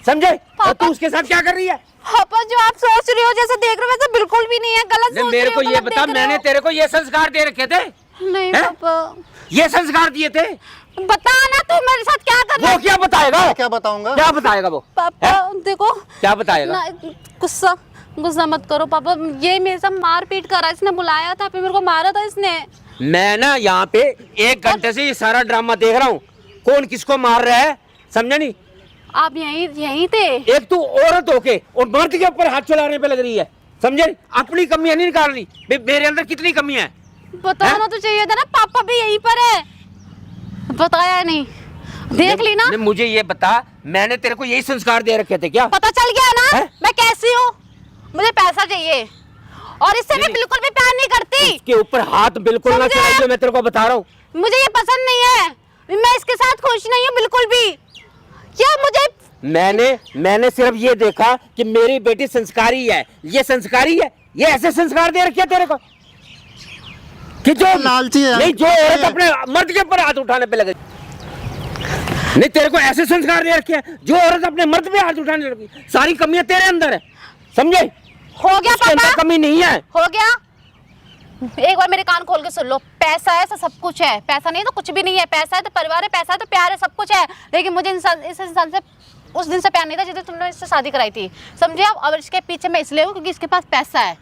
Speaker 2: समझे? और तू उसके साथ क्या कर रही है?
Speaker 1: पापा जो आप सोच रही हो, जैसे देख रहे हो वैसे बिल्कुल भी नहीं है, गलत
Speaker 2: नहीं,
Speaker 1: सोच
Speaker 2: मेरे
Speaker 1: रही
Speaker 2: को
Speaker 1: हो,
Speaker 2: ये
Speaker 1: गलत
Speaker 2: बता,
Speaker 1: देख रहे
Speaker 2: मैंने
Speaker 1: हो।
Speaker 2: तेरे को ये संस्कार दे रखे थे?
Speaker 1: नहीं
Speaker 2: हैं?
Speaker 1: पापा,
Speaker 2: ये संस्कार दिए थे?
Speaker 1: बता ना तू मेरे साथ क्या कर रहा
Speaker 2: वो
Speaker 1: है?
Speaker 2: क्या बताएगा?
Speaker 3: मैं क्या बताऊंगा?
Speaker 2: क्या बताएगा वो?
Speaker 1: पापा देखो,
Speaker 2: क्या बताएगा?
Speaker 1: ना गुस्सा मत करो पापा, ये मेरे साथ मार पीट कर रहा है, इसने बुलाया था, फिर मेरे को मारा था इसने।
Speaker 2: मैं ना यहाँ पे 1 घंटे से ये सारा ड्रामा देख रहा हूँ, कौन किसको मार रहा है, समझा नहीं?
Speaker 1: आप यहीं थे।
Speaker 2: एक तू औरत होके और मर्द के ऊपर हाथ चलाने पे लग रही है, समझे? अपनी कमियां नहीं निकाल रही। मेरे अंदर कितनी कमियां हैं?
Speaker 1: बताना तो चाहिए था ना, पापा भी यहीं पर है, बताया नहीं। देख ली ना,
Speaker 2: नहीं, मुझे ये बता, मैंने तेरे को यही संस्कार दे रखे थे क्या?
Speaker 1: पता चल गया ना
Speaker 2: है?
Speaker 1: मैं कैसी हूँ। मुझे पैसा चाहिए और इससे मैं बिल्कुल भी प्यार नहीं करती।
Speaker 2: इसके ऊपर हाथ बिल्कुल ना
Speaker 1: समझे?
Speaker 2: चलाइए, मैं तेरे को बता रहा हूँ।
Speaker 1: मुझे ये पसंद नहीं है, मैं इसके साथ खुश नहीं हूँ बिल्कुल भी। क्या मुझे
Speaker 2: मैंने सिर्फ ये देखा कि मेरी बेटी संस्कारी है, ये संस्कारी है, ये ऐसे संस्कार दे रखे तेरे को कि जो
Speaker 3: लालची है।
Speaker 2: नहीं, जो औरत अपने मर्द के ऊपर हाथ उठाने पे लगे। नहीं, तेरे को ऐसे संस्कार दे रखे हैं, जो औरत अपने मर्द पे हाथ उठाने लगी। सारी कमियां तेरे अंदर है, समझे?
Speaker 1: हो गया
Speaker 2: उसके अंदर
Speaker 1: पापा,
Speaker 2: कमी नहीं है।
Speaker 1: हो गया। एक बार मेरे कान खोल के सुन लो, पैसा है तो सब कुछ है, पैसा नहीं तो कुछ भी नहीं है। पैसा है तो परिवार है, पैसा है तो प्यार है, सब कुछ है। लेकिन मुझे इस इंसान से उस दिन से प्यार नहीं था जिस दिन तुमने इससे शादी कराई थी, समझे आप? और इसके पीछे मैं इसलिए हूँ क्योंकि इसके पास पैसा है।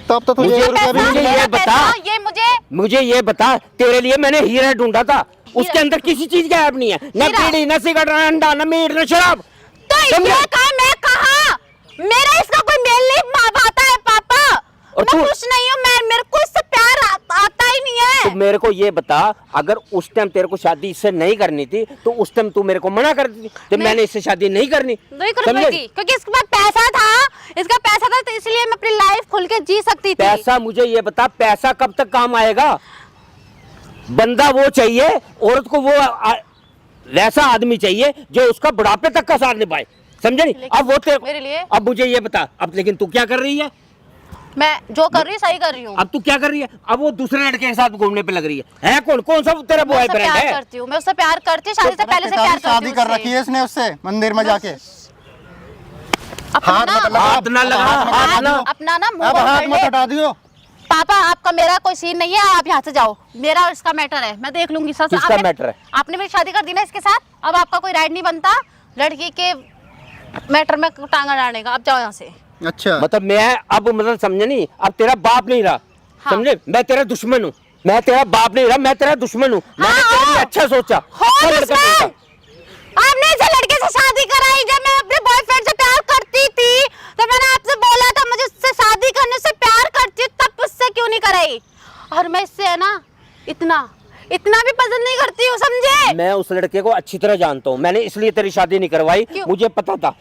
Speaker 3: तब तो तुझे
Speaker 2: मुझे
Speaker 3: एक रुपया भी
Speaker 2: पैसा-
Speaker 3: नहीं
Speaker 2: मुझे
Speaker 3: मिला।
Speaker 2: ये बता,
Speaker 1: ये
Speaker 2: मुझे ये बता, तेरे लिए मैंने हीरा ढूंढा था, उसके अंदर किसी चीज का ऐप नहीं है, न
Speaker 1: हीरा।
Speaker 2: बीड़ी, न सिगरेट, न अंडा, न मीट, न शराब।
Speaker 1: तो
Speaker 2: समझे?
Speaker 1: ये कहा, मैं कहा मेरा इसका कोई मेल नहीं भाता है पापा।
Speaker 2: और
Speaker 1: मैं
Speaker 2: तू-
Speaker 1: खुश नहीं हूँ, मैं मेरे को इससे प्यार आता ही नहीं है।
Speaker 2: तो मेरे को ये बता, अगर उस टाइम तेरे को शादी इससे नहीं करनी थी तो उस टाइम तू मेरे को मना कर दी तो
Speaker 1: नहीं।
Speaker 2: मैंने इससे शादी नहीं करनी।
Speaker 1: नहीं कर
Speaker 2: समझे?
Speaker 1: पाती क्योंकि इसके पास पैसा था, इसका पैसा था तो इसलिए मैं अपनी लाइफ खुल के जी सकती थी।
Speaker 2: पैसा, मुझे ये बता, पैसा कब तक काम आएगा? बंदा वो चाहिए, औरत को वो वैसा आदमी चाहिए जो उसका बुढ़ापे तक का साथ निभाए, समझे नहीं?
Speaker 1: लेकिन
Speaker 2: अब वो तेरे
Speaker 1: मेरे लिए-
Speaker 2: अब मुझे ये बता, अब लेकिन तू क्या कर रही है?
Speaker 1: मैं जो कर रही हूँ सही कर रही हूँ।
Speaker 2: अब तू क्या कर रही है? अब वो दूसरे लड़के के साथ घूमने पे लग रही है कौन कौन सा तेरा
Speaker 1: मैं उससे
Speaker 2: बॉयफ्रेंड
Speaker 1: प्यार
Speaker 2: है?
Speaker 1: करती हूँ, मैं उससे प्यार करती हूँ, शादी से पहले से प्यार करती
Speaker 3: शादी
Speaker 1: हूँ
Speaker 3: कर
Speaker 1: उससे।
Speaker 3: रखी है इसने उससे मंदिर में जाके।
Speaker 1: अपना
Speaker 3: हाथ
Speaker 1: ना-
Speaker 3: मत लगा,
Speaker 2: हाथ ना लगा, हाथ ना।
Speaker 1: अपना ना मुंह
Speaker 3: अब
Speaker 1: बंद
Speaker 3: हाथ
Speaker 1: कर
Speaker 3: मत
Speaker 1: ले।
Speaker 3: हटा दियो।
Speaker 1: पापा आपका मेरा कोई सीन नहीं है, आप यहाँ से जाओ। मेरा और इसका मैटर है, मैं देख लूंगी। सच
Speaker 2: किसका मैटर है?
Speaker 1: आपने मेरी शादी कर दी ना इसके साथ, अब आपका कोई राइट नहीं बनता लड़की के मैटर में टांगा डालने का। अब जाओ यहाँ से।
Speaker 3: अच्छा,
Speaker 2: मतलब मैं अब मतलब समझे नहीं, अब तेरा बाप नहीं रहा,
Speaker 1: हाँ।
Speaker 2: समझे? मैं तेरा दुश्मन हूँ, मैं तेरा बाप नहीं रहा, मैं तेरा दुश्मन हूँ। मैंने
Speaker 1: हाँ,
Speaker 2: तेरे लिए
Speaker 1: हाँ।
Speaker 2: अच्छा सोचा,
Speaker 1: हो
Speaker 2: अच्छा लड़का
Speaker 1: दुश्मन।
Speaker 2: सोचा।
Speaker 1: आपने इस लड़के से शादी कराई, जब मैं अपने बॉयफ्रेंड से प्यार करती थी तो मैंने आपसे बोला था मुझे उससे शादी करने से प्यार करती हूँ, तब उससे क्यों नहीं कराई? और मैं इससे है ना इतना भी पसंद नहीं करती हूँ, समझे?
Speaker 2: मैं उस लड़के को अच्छी तरह जानता हूँ, मैंने इसलिए तेरी शादी नहीं करवाई,
Speaker 1: क्यों?
Speaker 2: मुझे पता था,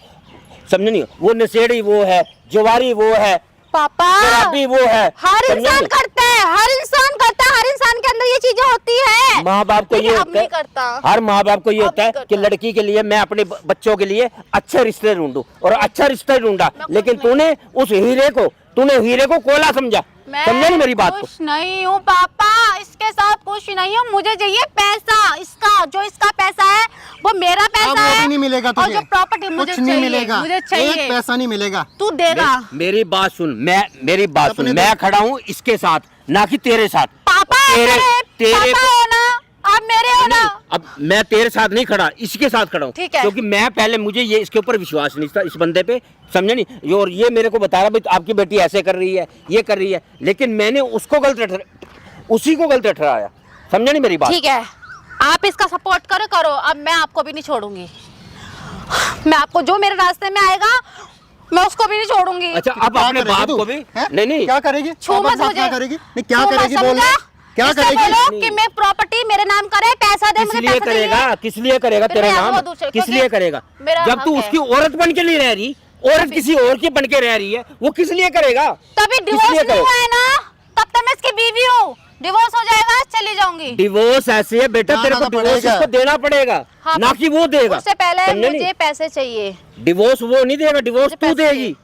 Speaker 2: समझे नहीं? वो नशेड़ी वो है, जुआरी वो है,
Speaker 1: पापा
Speaker 2: शराबी वो है,
Speaker 1: हर
Speaker 2: समझे
Speaker 1: इंसान
Speaker 2: नहीं?
Speaker 1: करता है, हर इंसान करता है, हर इंसान के अंदर ये चीजें होती है।
Speaker 2: माँ बाप को ये
Speaker 1: लेकिन अब
Speaker 2: होता
Speaker 1: नहीं
Speaker 2: है,
Speaker 1: करता।
Speaker 2: हर माँ बाप को ये
Speaker 1: अब
Speaker 2: होता है
Speaker 1: नहीं
Speaker 2: कि
Speaker 1: करता।
Speaker 2: लड़की के लिए मैं अपने बच्चों के लिए अच्छे रिश्ते ढूंढूं, और अच्छा रिश्ता ढूंढा,
Speaker 1: मैं खुश
Speaker 2: लेकिन
Speaker 1: नहीं।
Speaker 2: तूने हीरे को कोयला समझा, समझे नहीं मेरी बात को?
Speaker 1: खुश नहीं हूँ पापा, इसके साथ खुश नहीं हूँ। मुझे चाहिए पैसा, इसका जो इसका पैसा है वो मेरा
Speaker 3: अब
Speaker 1: पैसा
Speaker 3: वो
Speaker 1: है,
Speaker 3: भी नहीं मिलेगा
Speaker 1: और
Speaker 3: तुझे।
Speaker 1: जो प्रॉपर्टी मुझे
Speaker 3: कुछ नहीं
Speaker 1: चाहिए,
Speaker 3: मिलेगा,
Speaker 1: मुझे
Speaker 3: एक
Speaker 1: चाहिए,
Speaker 3: पैसा नहीं मिलेगा।
Speaker 1: तू देगा।
Speaker 2: मेरी बात सुन, मेरी बात
Speaker 3: अपने
Speaker 2: सुन,
Speaker 3: दो-
Speaker 2: मैं खड़ा हूँ इसके साथ, ना कि तेरे साथ।
Speaker 1: पापा
Speaker 2: तेरे
Speaker 1: पापा हो ना, आप मेरे हो ना।
Speaker 2: अब मैं तेरे साथ नहीं खड़ा, इसके साथ खड़ा हूँ,
Speaker 1: ठीक है।
Speaker 2: क्योंकि मैं पहले मुझे ये इसके ऊपर विश्वास नहीं था, इस बंदे पे, समझे नहीं? और ये मेरे को बता रहा भाई आपकी बेटी ऐसे कर रही है, ये कर रही है, लेकिन मैंने उसी को गलत ठहराया, समझे नहीं मेरी बात?
Speaker 1: ठीक है, आप इसका सपोर्ट करो, अब मैं आपको भी नहीं छोड़ूंगी। मैं आपको जो मेरे रास्ते में आएगा मैं उसको भी नहीं छोड़ूंगी।
Speaker 2: अच्छा, अब
Speaker 3: क्या
Speaker 2: अपने
Speaker 3: करेगी
Speaker 2: बाप
Speaker 3: तू?
Speaker 2: को भी
Speaker 3: हैं?
Speaker 2: नहीं
Speaker 3: क्या करेगी?
Speaker 1: छू
Speaker 3: पापा
Speaker 1: मत
Speaker 3: के साथ
Speaker 1: मुझे।
Speaker 3: क्या करेगी? नहीं, क्या
Speaker 1: छू मत,
Speaker 3: करेगी? बोल
Speaker 1: समझा?
Speaker 3: क्या
Speaker 1: इससे
Speaker 3: करेगी?
Speaker 1: बोलो कि मैं प्रॉपर्टी मेरे नाम करे, पैसा दे, मुझे
Speaker 2: किस लिए
Speaker 1: पैसा चाहिए।
Speaker 2: करेगा, किस लिए करेगा
Speaker 1: फिर
Speaker 2: तेरे
Speaker 1: मैं
Speaker 2: नाम?
Speaker 1: वो दूसरे-
Speaker 2: किस
Speaker 1: क्योंकि
Speaker 2: लिए करेगा?
Speaker 1: मेरा
Speaker 2: जब तू
Speaker 1: हक है।
Speaker 2: उसकी औरत बन के नहीं रह रही, औरत किसी और की बन के रह रही है, वो किस लिए करेगा?
Speaker 1: तभी
Speaker 2: किस
Speaker 1: डिवोर्स
Speaker 2: लिए
Speaker 1: नहीं
Speaker 2: करेगा?
Speaker 1: हुआ है ना, तब तक मैं इसकी बीवी हूँ। डिवोर्स हो जाएगा चली जाऊंगी।
Speaker 2: डिवोर्स ऐसे है बेटा, तेरे को
Speaker 3: जाना तो
Speaker 2: डिवोर्स
Speaker 3: पड़ेगा।
Speaker 2: उसको देना पड़ेगा,
Speaker 1: हाँ,
Speaker 2: ना कि वो देगा।
Speaker 1: उससे पहले
Speaker 2: समझे नहीं?
Speaker 1: मुझे पैसे चाहिए।
Speaker 2: डिवोर्स वो नहीं देगा, डिवोर्स
Speaker 1: मुझे
Speaker 2: तू
Speaker 1: पैसे
Speaker 2: देगी,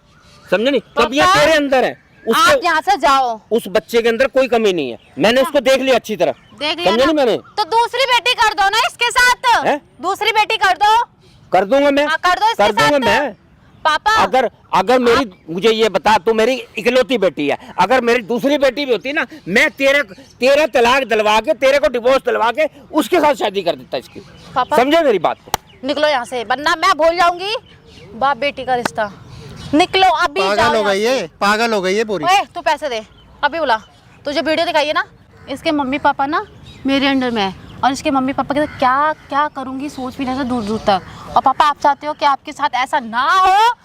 Speaker 2: समझे नहीं? तब ये
Speaker 1: पापा,
Speaker 2: तेरे अंदर है,
Speaker 1: आप
Speaker 2: उसको
Speaker 1: यहाँ से जाओ।
Speaker 2: उस बच्चे के अंदर कोई कमी नहीं है, मैंने उसको देख लिया अच्छी तरह,
Speaker 1: देख लिया
Speaker 2: समझे
Speaker 1: ना?
Speaker 2: नहीं मैंने?
Speaker 1: तो दूसरी बेटी कर दो ना इसके साथ।
Speaker 2: हैं?
Speaker 1: दूसरी बेटी कर दो।
Speaker 2: कर दूंगा मैं,
Speaker 1: हाँ, कर दो इसके
Speaker 2: कर दूंगा
Speaker 1: साथ।
Speaker 2: मैं।
Speaker 1: पापा
Speaker 2: अगर मेरी मुझे ये बता, तू मेरी इकलौती बेटी है, अगर मेरी दूसरी बेटी भी होती ना, मैं तेरा तलाक दिलवा के, तेरे को डिवोर्स दिलवा के उसके साथ शादी कर देता इसकी,
Speaker 1: पापा।
Speaker 2: समझे मेरी बात को?
Speaker 1: निकलो यहाँ से, वरना मैं भूल जाऊंगी बाप बेटी का रिश्ता। निकलो अभी,
Speaker 3: पागल
Speaker 1: जाओ
Speaker 3: हो गई
Speaker 1: यहाँ
Speaker 3: है, पागल हो गई है पूरी।
Speaker 1: से। ओए तू पैसे दे अभी, बुला। तुझे वीडियो दिखाई है ना, इसके मम्मी पापा ना मेरे अंडर में है, और इसके मम्मी पापा के साथ क्या क्या करूंगी सोच भी नहीं सकते दूर दूर तक। और पापा आप चाहते हो कि आपके साथ ऐसा ना हो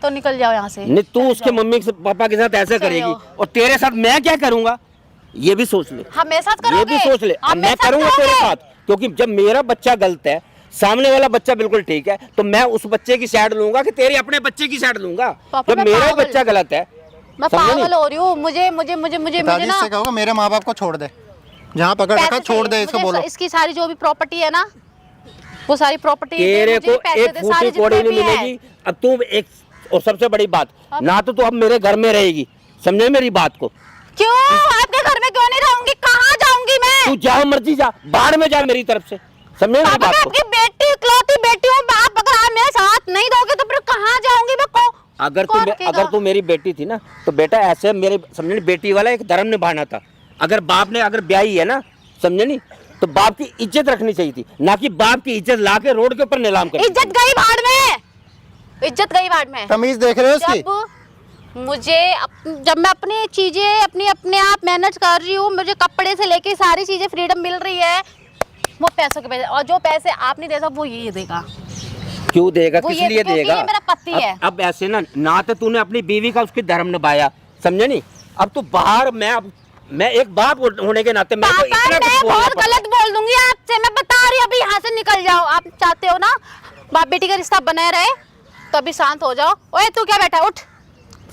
Speaker 1: तो निकल जाओ यहाँ से।
Speaker 2: नहीं, तू
Speaker 1: चले
Speaker 2: उसके
Speaker 1: जाओ।
Speaker 2: मम्मी के पापा के साथ ऐसा
Speaker 1: चले
Speaker 2: करेगी,
Speaker 1: जाओ।
Speaker 2: और तेरे साथ मैं क्या करूंगा ये भी सोच ले,
Speaker 1: हाँ मेरे साथ
Speaker 2: ये
Speaker 1: करोगे,
Speaker 2: भी सोच ले।
Speaker 1: आप
Speaker 2: मैं
Speaker 1: मेरे साथ
Speaker 2: करूंगा तेरे
Speaker 1: करोगे?
Speaker 2: साथ, क्योंकि जब मेरा बच्चा गलत है, सामने वाला बच्चा बिल्कुल ठीक है, तो मैं उस बच्चे की साइड लूंगा कि तेरे अपने बच्चे की साइड लूंगा।
Speaker 1: पापा,
Speaker 2: जब
Speaker 1: मैं
Speaker 2: मेरा
Speaker 1: पागल-
Speaker 2: बच्चा गलत है,
Speaker 1: मैं
Speaker 2: समझे नहीं?
Speaker 1: पागल हो रही हूँ। मुझे
Speaker 3: पिताजी
Speaker 1: ना
Speaker 3: से कहोगे मेरे माँ बाप को छोड़ दे, जहाँ पकड़ रखा
Speaker 1: पैसे
Speaker 3: छोड़
Speaker 1: चाहिए,
Speaker 3: दे, इसको
Speaker 1: मुझे
Speaker 3: बोलो।
Speaker 1: इसकी सारी जो भी प्रॉपर्टी है ना, वो सारी प्रॉपर्टी
Speaker 2: तेरे को एक फूटी कौड़ी नहीं मिलेगी। अब तू एक, और सबसे बड़ी बात, ना तो तू अब मेरे घर में रहेगी, समझे मेरी बात को?
Speaker 1: क्यों आपके घर में क्यों नहीं रहूंगी? कहाँ जाऊंगी मैं?
Speaker 2: तू जहाँ मर्जी जा, बाहर में जा मेरी तरफ से, समझे मेरी
Speaker 1: पापा,
Speaker 2: बात
Speaker 1: मैं
Speaker 2: को?
Speaker 1: आपकी बेटी, इकलौती बेटी हूँ। आप अगर आप मेरे साथ नहीं दोगे तो फिर कहाँ जाऊंगी मैं?
Speaker 2: अगर तू मेरी बेटी थी ना, तो बेटा ऐसे मेरे, समझे नहीं, बेटी वाला एक धर्म निभाना था। अगर बाप ने अगर ब्याही है ना, समझे नहीं, तो बाप की इज्जत रखनी चाहिए थी, ना कि बाप की इज्जत ला के रोड के ऊपर नीलाम कर।
Speaker 1: इज्जत गई भाड़ में, इज्जत गई भाड़ में।
Speaker 3: तमीज देख रहे हो उसकी?
Speaker 1: जब मैं अपनी चीजें अपने आप मैनेज कर रही हूँ, मुझे कपड़े से लेके सारी चीजें फ्रीडम मिल रही है, वो पैसों के पैसे, और जो पैसे आप नहीं दे सकते वो ये देगा।
Speaker 2: क्यों देगा?
Speaker 1: वो
Speaker 2: किस
Speaker 1: ये
Speaker 2: लिए
Speaker 1: क्योंकि
Speaker 2: देगा?
Speaker 1: ये मेरा पति है।
Speaker 2: अब ऐसे ना तो तूने अपनी बीवी का उसकी धर्म निभाया, समझे नहीं? अब तू बाहर, मैं एक बाप होने के नाते मैं तो
Speaker 1: पापा,
Speaker 2: इतना
Speaker 1: मैं
Speaker 2: कुछ बोलना
Speaker 1: बहुत
Speaker 2: पड़ता।
Speaker 1: गलत बोल दूंगी आपसे, मैं बता रही हूँ। अभी यहाँ से निकल जाओ। आप चाहते हो ना बाप बेटी का रिश्ता बने रहे, तो अभी शांत हो जाओ। ओए तू क्या बैठा है? उठ,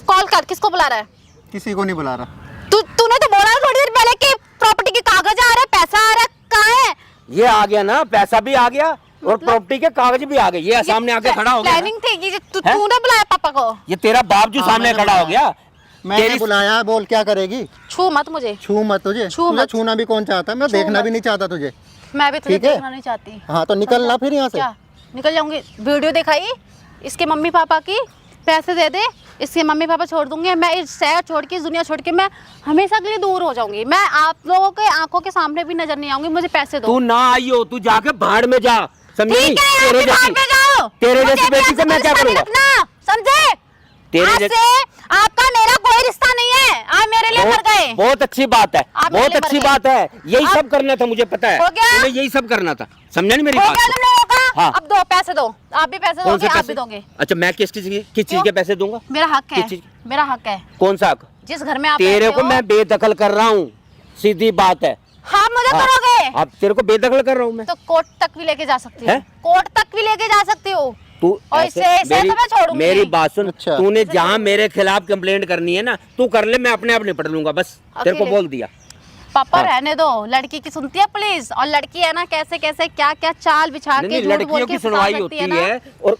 Speaker 1: कॉल कर। किसको बुला रहा है?
Speaker 3: किसी को नहीं बुला रहा।
Speaker 1: तूने तो बोला थोड़ी देर पहले कि प्रॉपर्टी के कागज आ रहे हैं, पैसा आ रहा है, कहाँ है?
Speaker 2: ये आ गया ना, पैसा भी आ गया और प्रॉपर्टी के कागज भी आ गए। ये सामने आके खड़ा हो गया ना।
Speaker 1: प्लानिंग थी कि तूने बुलाया पापा को?
Speaker 2: ये तेरा बाप जो सामने
Speaker 3: मैंने
Speaker 2: खड़ा हो गया।
Speaker 3: मैंने
Speaker 2: तेरी-
Speaker 3: बुलाया, बोल क्या करेगी?
Speaker 1: छू मत मुझे।
Speaker 3: छू मत तुझे,
Speaker 1: छू
Speaker 3: तुझे
Speaker 1: मत।
Speaker 3: छूना भी कौन चाहता है? मैं
Speaker 1: छू
Speaker 3: देखना
Speaker 1: मत।
Speaker 3: भी नहीं चाहता तुझे।
Speaker 1: मैं भी तुझे
Speaker 3: ठीक है?
Speaker 1: देखना नहीं चाहती।
Speaker 3: हाँ तो निकलना फिर यहाँ से।
Speaker 1: क्या निकल जाऊंगी? वीडियो दिखाई इसके मम्मी पापा की, पैसे दे दे, इसके मम्मी पापा छोड़ दूंगे। मैं इस शहर छोड़ के, इस दुनिया छोड़ के मैं हमेशा के लिए दूर हो जाऊंगी। मैं आप लोगों के आंखों के सामने भी नजर नहीं आऊंगी। मुझे पैसे दो।
Speaker 2: तू ना आई हो, तू जाके भाड़ में जा, समझे नहीं?
Speaker 1: ठीक है, आप भी बाहर में जाओ।
Speaker 2: तेरे
Speaker 1: मुझे
Speaker 2: जैसी बेटी
Speaker 1: पैसे
Speaker 2: को मैं क्या
Speaker 1: रिश्ता नहीं
Speaker 2: करूंगा?
Speaker 1: रखना, समझे?
Speaker 2: तेरे
Speaker 1: आज
Speaker 2: जैसे-
Speaker 1: से आपका मेरा कोई रिश्ता नहीं है। आप मेरे लिए मर गए।
Speaker 2: बहुत अच्छी बात है,
Speaker 1: आप मेरे
Speaker 2: बहुत
Speaker 1: लिए
Speaker 2: अच्छी
Speaker 1: मर गए।
Speaker 2: बात है। यही
Speaker 1: अब-
Speaker 2: सब करना था, मुझे पता है।
Speaker 1: हो गया?
Speaker 2: तुम्हें यही सब करना था, समझा नहीं मेरी
Speaker 1: हो
Speaker 2: बात
Speaker 1: गया
Speaker 2: को?
Speaker 1: तुम लोगों का?
Speaker 2: हाँ।
Speaker 1: अब दो, पैसे दो। आप भी पैसे
Speaker 2: कौन
Speaker 1: दोगे,
Speaker 2: से
Speaker 1: आप
Speaker 2: पैसे?
Speaker 1: भी दोगे।
Speaker 2: अच्छा, मैं किस चीज
Speaker 1: क्यों?
Speaker 2: के पैसे दूंगा?
Speaker 1: मेरा हक है,
Speaker 2: किस चीज?
Speaker 1: मेरा हक है।
Speaker 2: कौन सा हक?
Speaker 1: जिस घर में आप
Speaker 2: तेरे
Speaker 1: रहते
Speaker 2: को
Speaker 1: हो।
Speaker 2: मैं बेदखल कर रहा हूँ, सीधी बात है।
Speaker 1: हाँ, मुझे
Speaker 2: हाँ।
Speaker 1: करोगे
Speaker 2: अब तेरे को बेदखल कर रहा हूँ मैं।
Speaker 1: तो कोर्ट तक भी लेके जा सकती
Speaker 2: हैं?
Speaker 1: हूँ। कोर्ट तक भी लेके जा सकती हूँ।
Speaker 2: तू
Speaker 1: और
Speaker 2: ऐसे-
Speaker 1: इसे तो मैं छोड़ूंगी
Speaker 2: मेरी
Speaker 1: नहीं।
Speaker 2: बात सुन।
Speaker 3: अच्छा।
Speaker 2: तूने जहाँ मेरे खिलाफ कंप्लेंट करनी है ना, तू कर ले, मैं अपने आप निपट लूंगा। बस तेरे को
Speaker 1: अकेले?
Speaker 2: बोल दिया।
Speaker 1: पापा
Speaker 2: हाँ।
Speaker 1: रहने दो, लड़की की सुनती है प्लीज। और लड़की है ना, कैसे कैसे क्या क्या चाल बिछा
Speaker 2: नहीं,
Speaker 1: के
Speaker 2: नहीं,
Speaker 1: झूठ बोल
Speaker 2: लड़कियों
Speaker 1: के
Speaker 2: की
Speaker 1: फंसा
Speaker 2: सुनवाई
Speaker 1: सकती
Speaker 2: होती
Speaker 1: ना।
Speaker 2: है। और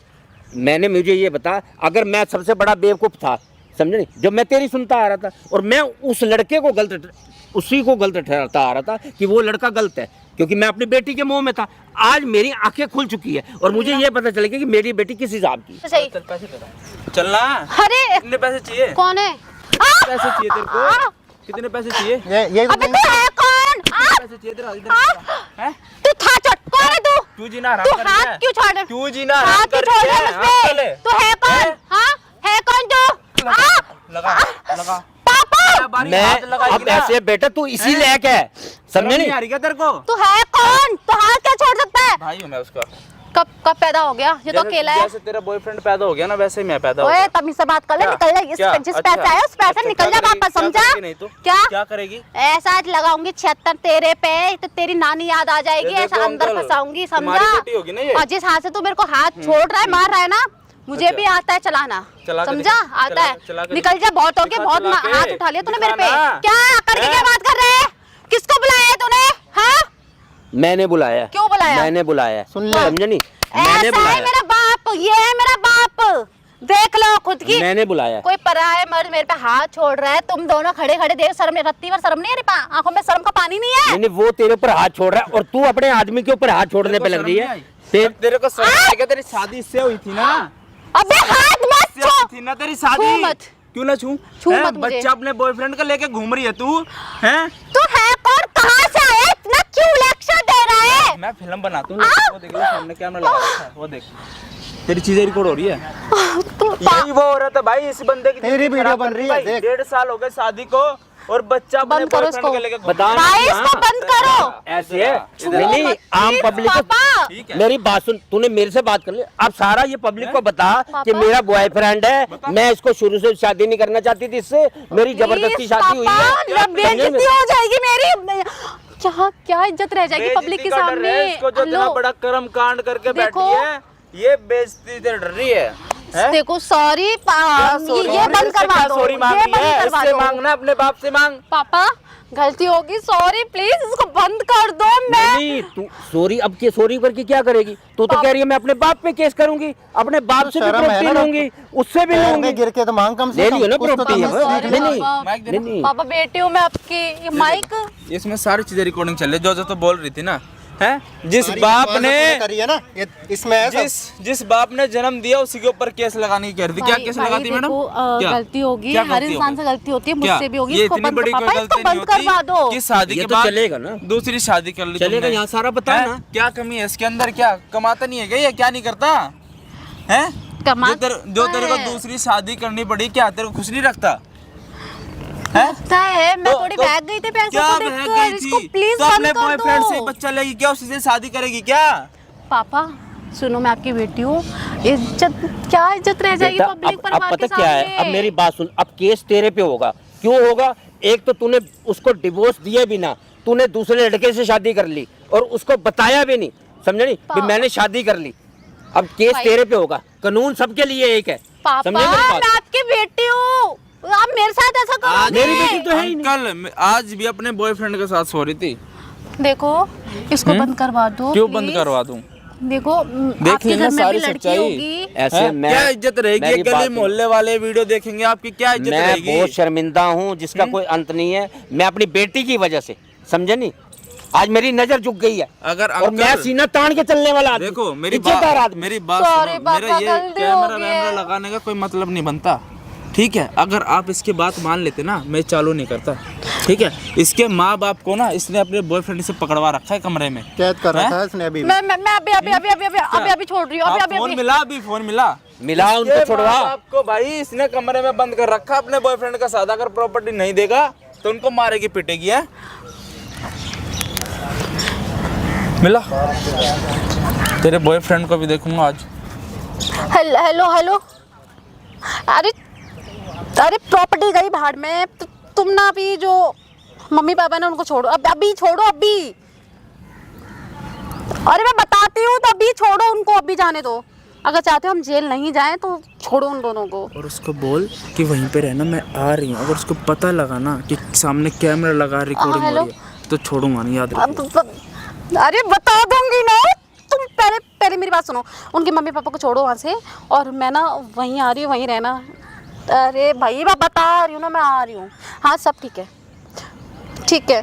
Speaker 2: मैंने, मुझे ये बता, अगर मैं सबसे बड़ा बेवकूफ था, समझे नहीं, जब मैं तेरी सुनता आ रहा था और मैं उस लड़के को उसी को गलत ठहराता आ रहा था कि वो लड़का गलत है, क्योंकि मैं अपनी बेटी के मुंह में था। आज मेरी आंखें खुल चुकी है और मुझे ये पता चल गया कि मेरी बेटी किस हिसाब की।
Speaker 1: सही।
Speaker 4: चल पैसे दे रहा। चलना।
Speaker 1: अरे
Speaker 4: कितने पैसे चाहिए?
Speaker 1: कौन है?
Speaker 4: पैसे चाहिए तेरे को? कितने पैसे चाहिए?
Speaker 3: ये
Speaker 1: अबे तू है कौन?
Speaker 4: पैसे चाहिए तेरा? इधर हैं?
Speaker 1: तू था चट, कौन है तू?
Speaker 4: क्यों जीना हराम
Speaker 1: तू
Speaker 4: कर रही
Speaker 1: हाथ
Speaker 4: है?
Speaker 1: क्यों छोड़?
Speaker 4: क्यों जीना
Speaker 1: हाथ
Speaker 4: हराम
Speaker 1: क्यों
Speaker 4: कर
Speaker 1: छोड़
Speaker 4: रही
Speaker 1: रहा
Speaker 4: है?
Speaker 1: है
Speaker 4: हाँ,
Speaker 1: मुझ
Speaker 4: चले।
Speaker 1: पे? तू है कौन?
Speaker 4: हैं?
Speaker 1: हाँ, है कौन तू?
Speaker 4: लगा लगा।
Speaker 1: पापा,
Speaker 4: बारी
Speaker 2: मैं
Speaker 4: हाथ लगाएगी
Speaker 2: अब
Speaker 4: ना।
Speaker 2: ऐसे बेटा तू इसी
Speaker 4: हैं?
Speaker 2: लायक है, समझे
Speaker 4: नहीं
Speaker 2: नहीं?
Speaker 4: आ रही क्या तेरे को?
Speaker 1: तू है कौन? तू हाथ क्या छोड़ सकता है?
Speaker 4: भाई हूँ मैं उसका।
Speaker 1: कब कब पैदा हो गया? ये तो अकेला है।
Speaker 4: जैसे तेरा बॉयफ्रेंड पैदा हो गया ना, वैसे ही मैं पैदा हो
Speaker 1: ओए
Speaker 4: गया।
Speaker 1: तमीज से बात कर ले,
Speaker 4: क्या?
Speaker 1: निकल जा।
Speaker 4: क्या?
Speaker 1: जिस
Speaker 4: अच्छा,
Speaker 1: पैसे आया उस पैसे
Speaker 4: अच्छा,
Speaker 1: निकल
Speaker 4: क्या
Speaker 1: जा
Speaker 4: करेगी?
Speaker 1: वापस,
Speaker 4: क्या
Speaker 1: समझा?
Speaker 4: करेगी नहीं तो?
Speaker 1: क्या
Speaker 4: क्या करेगी?
Speaker 1: ऐसा लगाऊंगी 76 तेरे पे, तो तेरी नानी याद आ जाएगी।
Speaker 4: ये देखो
Speaker 1: ऐसा अंदर
Speaker 4: अंकल,
Speaker 1: फंसाऊंगी,
Speaker 4: तुम्हारी
Speaker 1: समझा?
Speaker 4: बेटी होगी ना ये?
Speaker 1: और जिस हाथ से तू मेरे को हाथ छोड़ रहा है, मार रहा है ना, मुझे
Speaker 4: अच्छा।
Speaker 1: भी आता है चलाना,
Speaker 4: चला के
Speaker 1: समझा?
Speaker 4: दिखा,
Speaker 1: आता है।
Speaker 4: चला के
Speaker 1: निकल
Speaker 4: दिखा।
Speaker 1: जा, बहुत हो गया,
Speaker 4: दिखा,
Speaker 1: बहुत
Speaker 4: चला के।
Speaker 1: हाथ उठा लिया तूने मेरे पे।
Speaker 4: दिखा ना।
Speaker 1: क्या करके क्या बात कर रहे है? किसको बुलाया है तूने? हाँ,
Speaker 2: मैंने बुलाया।
Speaker 1: क्यों बुलाया?
Speaker 2: मैंने बुलाया।
Speaker 3: सुन ले।
Speaker 2: समझे नहीं? मैंने
Speaker 1: ऐसा है
Speaker 2: बुलाया।
Speaker 1: मेरा बाप, ये है मेरा बाप, देख लो खुद की।
Speaker 2: मैंने बुलाया।
Speaker 1: कोई पराया मर्द मेरे पे हाथ छोड़ रहा है, तुम दोनों खड़े खड़े देख, शर्म रत्ती भर शर्म नहीं है? आंखों में शर्म का पानी नहीं है?
Speaker 2: नहीं, नहीं, वो तेरे ऊपर हाथ छोड़ रहा है और तू अपने आदमी के ऊपर हाथ छोड़ने पे लग रही है।
Speaker 4: तेरे को शर्म आई क्या? तेरी शादी इससे हुई थी ना?
Speaker 1: अबे हाथ मत
Speaker 4: इससे हुई
Speaker 1: छू।
Speaker 4: थी ना तेरी शादी?
Speaker 1: छू मत।
Speaker 4: क्यों ना छू?
Speaker 1: छू
Speaker 4: हैं?
Speaker 1: मत मुझे।
Speaker 4: बच्चा अपने बॉयफ्रेंड का लेके घूम रही है तू, हैं?
Speaker 1: तू है कौन? कहाँ से आया? इतना क्यों लेक्चर दे रहा है?
Speaker 4: मैं फिल्म बनाता हूँ, वो देख ले, सामने कैमरा लगा रखा है, वो देख। तेरी चीजें रिकॉर्ड हो रही है।
Speaker 1: तू
Speaker 4: यही वो हो रहा था भाई, इस बंदे की
Speaker 3: तेरी
Speaker 4: जिंदगी
Speaker 3: वीडियो
Speaker 4: खराब
Speaker 3: बन
Speaker 4: कर
Speaker 3: रही
Speaker 4: दी
Speaker 3: है,
Speaker 4: भाई।
Speaker 3: देख।
Speaker 4: 1.5 साल हो गए शादी को और बच्चा अपने
Speaker 1: बंद करो
Speaker 4: बॉयफ्रेंड
Speaker 1: इसको।
Speaker 4: के लेके घूम
Speaker 2: बता
Speaker 4: रहा है।
Speaker 1: भाई इसको बंद करो।
Speaker 2: ऐसे है।
Speaker 1: छू
Speaker 2: नहीं,
Speaker 1: मत,
Speaker 2: आम
Speaker 1: प्लीज,
Speaker 2: पब्लिक को,
Speaker 1: पापा।
Speaker 4: ठीक है।
Speaker 2: मेरी बात सुन, तूने मेरे से बात कर ली। अब सारा ये पब्लिक को बता कि
Speaker 1: पापा।
Speaker 2: मेरा बॉयफ्रेंड है, मैं इसको शुरू से शादी नहीं करना चाहती थी इससे, मेरी जबरदस्ती
Speaker 1: प्लीज,
Speaker 2: शादी हुई
Speaker 1: पापा,
Speaker 2: है।
Speaker 1: बेइज्जती हो जाएगी मेरी। क्या क्या इज्जत रह जाएगी पब्लिक के सामने।
Speaker 4: इसको जो इतना बड़ा कर्म कांड करके बैठी
Speaker 1: देखो।
Speaker 4: है, ये बेइज्जती से डर रही है।
Speaker 1: देखो सॉरी ये बंद करवा दो,
Speaker 4: सॉरी
Speaker 1: ये
Speaker 4: मांगी
Speaker 1: बंद
Speaker 4: है,
Speaker 1: करवा
Speaker 4: इससे
Speaker 1: दो।
Speaker 4: मांगना, अपने बाप से मांग।
Speaker 1: पापा गलती होगी, सॉरी प्लीज इसको बंद कर दो। मैं
Speaker 2: नहीं तू सॉरी, अब के सॉरी करके क्या करेगी? तू तो कह रही है मैं अपने बाप पे केस करूंगी, अपने बाप से भी
Speaker 3: शर्म है
Speaker 2: प्रॉपर्टी
Speaker 3: ना?
Speaker 2: लूंगी, उससे भी
Speaker 3: पैर
Speaker 2: लूंगी।
Speaker 3: में गिर के तो मांग कम
Speaker 2: ले
Speaker 3: से कम
Speaker 2: लियो ना
Speaker 3: कुछ तो
Speaker 2: प्रॉपर्टी
Speaker 3: कम
Speaker 2: है।
Speaker 3: है।
Speaker 1: sorry,
Speaker 2: नहीं नहीं
Speaker 1: पापा।
Speaker 2: नहीं नहीं
Speaker 1: पापा बेटी हूँ मैं आपकी, ये माइक
Speaker 4: इसमें सारी चीजें रिकॉर्डिंग चल रही है, जो तो बोल रही थी ना, है जिस
Speaker 3: सारी
Speaker 4: बाप
Speaker 3: विश्वास
Speaker 4: ने
Speaker 3: तूने करी है ना, ये इसमें है सब।
Speaker 4: जिस बाप ने जन्म दिया उसी के ऊपर केस लगाने की कह रही थी। क्या
Speaker 1: भाई-
Speaker 4: केस
Speaker 1: भाई
Speaker 4: लगाती मैडम?
Speaker 1: देखो,
Speaker 4: क्या?
Speaker 1: गलती होगी,
Speaker 4: क्या
Speaker 1: हर
Speaker 4: गलती
Speaker 1: इंसान
Speaker 4: होगी?
Speaker 1: से गलती होती है,
Speaker 4: क्या?
Speaker 1: मुझसे भी होगी।
Speaker 4: ये
Speaker 1: इसको
Speaker 4: इतनी
Speaker 1: बंद
Speaker 4: बड़ी
Speaker 1: पापा
Speaker 4: कोई
Speaker 1: इसको
Speaker 4: गलती नहीं
Speaker 1: बंद करवा
Speaker 4: होती
Speaker 1: दो।
Speaker 4: कि शादी
Speaker 2: ये
Speaker 4: के
Speaker 2: तो
Speaker 4: बाद
Speaker 2: चलेगा ना?
Speaker 4: दूसरी शादी कर ली
Speaker 2: चलेगा,
Speaker 4: तुमने।
Speaker 2: यहाँ सारा बता
Speaker 4: हैं?
Speaker 2: ना।
Speaker 4: क्या कमी है इसके अंदर? क्या कमाता नहीं है क्या? ये क्या नहीं करता है?
Speaker 1: कमाता
Speaker 4: जो तेरे को
Speaker 1: है।
Speaker 4: दूसरी शादी करनी पड़ी, क्या तेरे को खुश नहीं रखता है?
Speaker 1: लगता है मैं
Speaker 4: तो-
Speaker 1: थोड़ी
Speaker 4: तो
Speaker 1: भाग गई थी पैसों
Speaker 4: क्या
Speaker 1: को
Speaker 4: बहक
Speaker 1: देखकर,
Speaker 4: गई
Speaker 1: इसको
Speaker 4: थी?
Speaker 1: प्लीज
Speaker 4: तो
Speaker 1: बंद
Speaker 4: अपने
Speaker 1: कर
Speaker 4: बॉयफ्रेंड से
Speaker 1: दो।
Speaker 4: बच्चा लेगी क्या? उसी से शादी करेगी क्या?
Speaker 1: पापा सुनो, मैं आपकी बेटी हूँ, इज्जत क्या इज्जत रह जाएगी
Speaker 2: बेटा,
Speaker 1: पब्लिक
Speaker 2: अब
Speaker 1: परिवार
Speaker 2: पता
Speaker 1: के
Speaker 2: क्या है, अब
Speaker 1: सामने।
Speaker 2: मेरी बात सुन, अब केस तेरे पे होगा। क्यों होगा? एक तो तूने उसको डिवोर्स दिए बिना तूने दूसरे लड़के से शादी कर ली और उसको बताया भी नहीं, समझे नहीं भी मैंने शादी कर ली। अब केस
Speaker 1: भाई-
Speaker 2: तेरे पे होगा, कानून सबके लिए एक है।
Speaker 1: पापा
Speaker 2: समझे मेरी बात?
Speaker 1: मैं आपकी बेटी हूँ, आप मेरे साथ ऐसा करोगे?
Speaker 2: मेरी बेटी तो है ही नहीं।
Speaker 4: अंकल आज भी अपने बॉयफ्रेंड के साथ सो रही थी।
Speaker 1: देखो इसको बंद करवा दो।
Speaker 4: क्यों बंद
Speaker 1: please।
Speaker 4: करवा दूं?
Speaker 1: देखो
Speaker 4: देख
Speaker 1: आपके
Speaker 4: लेना
Speaker 1: घर में
Speaker 4: सारी
Speaker 1: भी लड़की
Speaker 4: सच्चाई।
Speaker 1: होगी।
Speaker 2: ऐसे
Speaker 4: हैं?
Speaker 2: मैं
Speaker 4: क्या इज्जत रहेगी?
Speaker 2: मेरी
Speaker 4: गली
Speaker 2: बात सुन।
Speaker 4: मोहल्ले वाले वीडियो देखेंगे, आपकी क्या इज्जत
Speaker 2: मैं
Speaker 4: रहेगी?
Speaker 2: बहुत शर्मिंदा हूँ जिसका कोई अंत नहीं है। मैं अपनी बेटी की वजह से, समझे नहीं, आज मेरी नजर झुक गई है
Speaker 4: अगर
Speaker 2: और मैं
Speaker 4: अंकल-
Speaker 2: सीना तान के चलने वाला आदमी,
Speaker 4: देखो मेरी
Speaker 2: इज्जतदार
Speaker 4: बात,
Speaker 2: आदमी।
Speaker 4: मेरी बात
Speaker 1: Sorry,
Speaker 4: सुनो।
Speaker 1: पापा,
Speaker 4: मेरा ये
Speaker 1: गलती
Speaker 4: कैमरा
Speaker 1: हो गई
Speaker 4: वैमरा
Speaker 1: है।
Speaker 4: लगाने का कोई मतलब नहीं बनता, ठीक है? अगर आप इसकी बात मान लेते ना, मैं चालू नहीं करता, ठीक है? इसके माँ बाप को ना इसने अपने बॉयफ्रेंड से पकड़वा रखा है कमरे में।
Speaker 3: कैद कर
Speaker 4: हैं?
Speaker 3: रखा है इसने अभी भी।
Speaker 1: मैं अभी छोड़ रही हूँ,
Speaker 4: फोन मिला, अभी फोन मिला।
Speaker 2: मिला उनको
Speaker 4: इसके
Speaker 2: छुड़वा।
Speaker 4: माँ बाप को भाई इसने कमरे में बंद कर रखा अपने बॉयफ्रेंड का साथ। अगर प्रॉपर्टी नहीं देगा तो उनको मारेगी पीटेगी, है? मिला? तेरे बॉयफ्रेंड को भी देखूंगा आज।
Speaker 1: Hello hello. अरे अरे प्रॉपर्टी गई भाड़ में, तुम ना अभी जो मम्मी पापा ने उनको छोड़ो, अभी छोड़ो अभी। अरे मैं बताती हूँ, तो अभी छोड़ो उनको, अभी जाने दो। अगर चाहते हो हम जेल नहीं जाएं तो छोड़ो उन दोनों को।
Speaker 4: और उसको बोल कि वहीं पे रहना, मैं आ रही हूँ। अगर उसको पता लगा ना कि सामने कैमरा लगा रिकॉर्डिंग हो
Speaker 1: हेलो।
Speaker 4: रही है तो छोड़ूंगा नहीं, याद रखो।
Speaker 1: अरे बता दूंगी ना, तुम पहले पहले मेरी बात सुनो। उनके मम्मी पापा को छोड़ो वहाँ से, और मैं ना वहीं आ रही हूँ, वहीं रहना। अरे भाई मैं बता रही हूँ ना, मैं आ रही हूँ। हाँ सब ठीक है, ठीक है।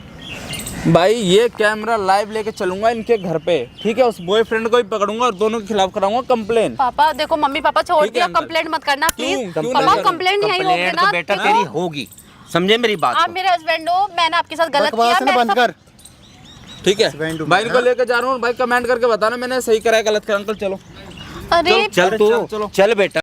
Speaker 4: भाई ये कैमरा लाइव लेके चलूंगा इनके घर पे, ठीक है? उस बॉयफ्रेंड को भी पकड़ूंगा और दोनों के खिलाफ कराऊंगा कंप्लेन।
Speaker 1: पापा देखो, मम्मी पापा छोड़
Speaker 4: ठीक है
Speaker 1: दिया,
Speaker 4: अंकल।
Speaker 1: कंप्लेंट मत करना प्लीज।
Speaker 4: क्यों
Speaker 1: पापा
Speaker 4: नहीं करूं?
Speaker 1: कंप्लेंट यही होगी
Speaker 2: कंप्लेंट
Speaker 1: ना।
Speaker 2: तो बेटा
Speaker 1: देखो,
Speaker 2: तेरी होगी, समझे मेरी बात
Speaker 1: आप
Speaker 2: को?
Speaker 1: मेरे हस्बैंड हो, मैंने आपके साथ गलत किया।
Speaker 3: बकवास ना
Speaker 1: मैं
Speaker 3: बंद
Speaker 1: सब-
Speaker 3: कर।
Speaker 4: ठीक है?
Speaker 3: हस्बैंड हूं
Speaker 4: भाई
Speaker 3: मैं,
Speaker 4: को लेके जा रहा हूँ, भाई कमेंट करके बताना मैंने सही करा है गलत करा। अंकल चलो
Speaker 1: अरे
Speaker 2: चल तू,
Speaker 4: चलो।
Speaker 2: चल बेटा।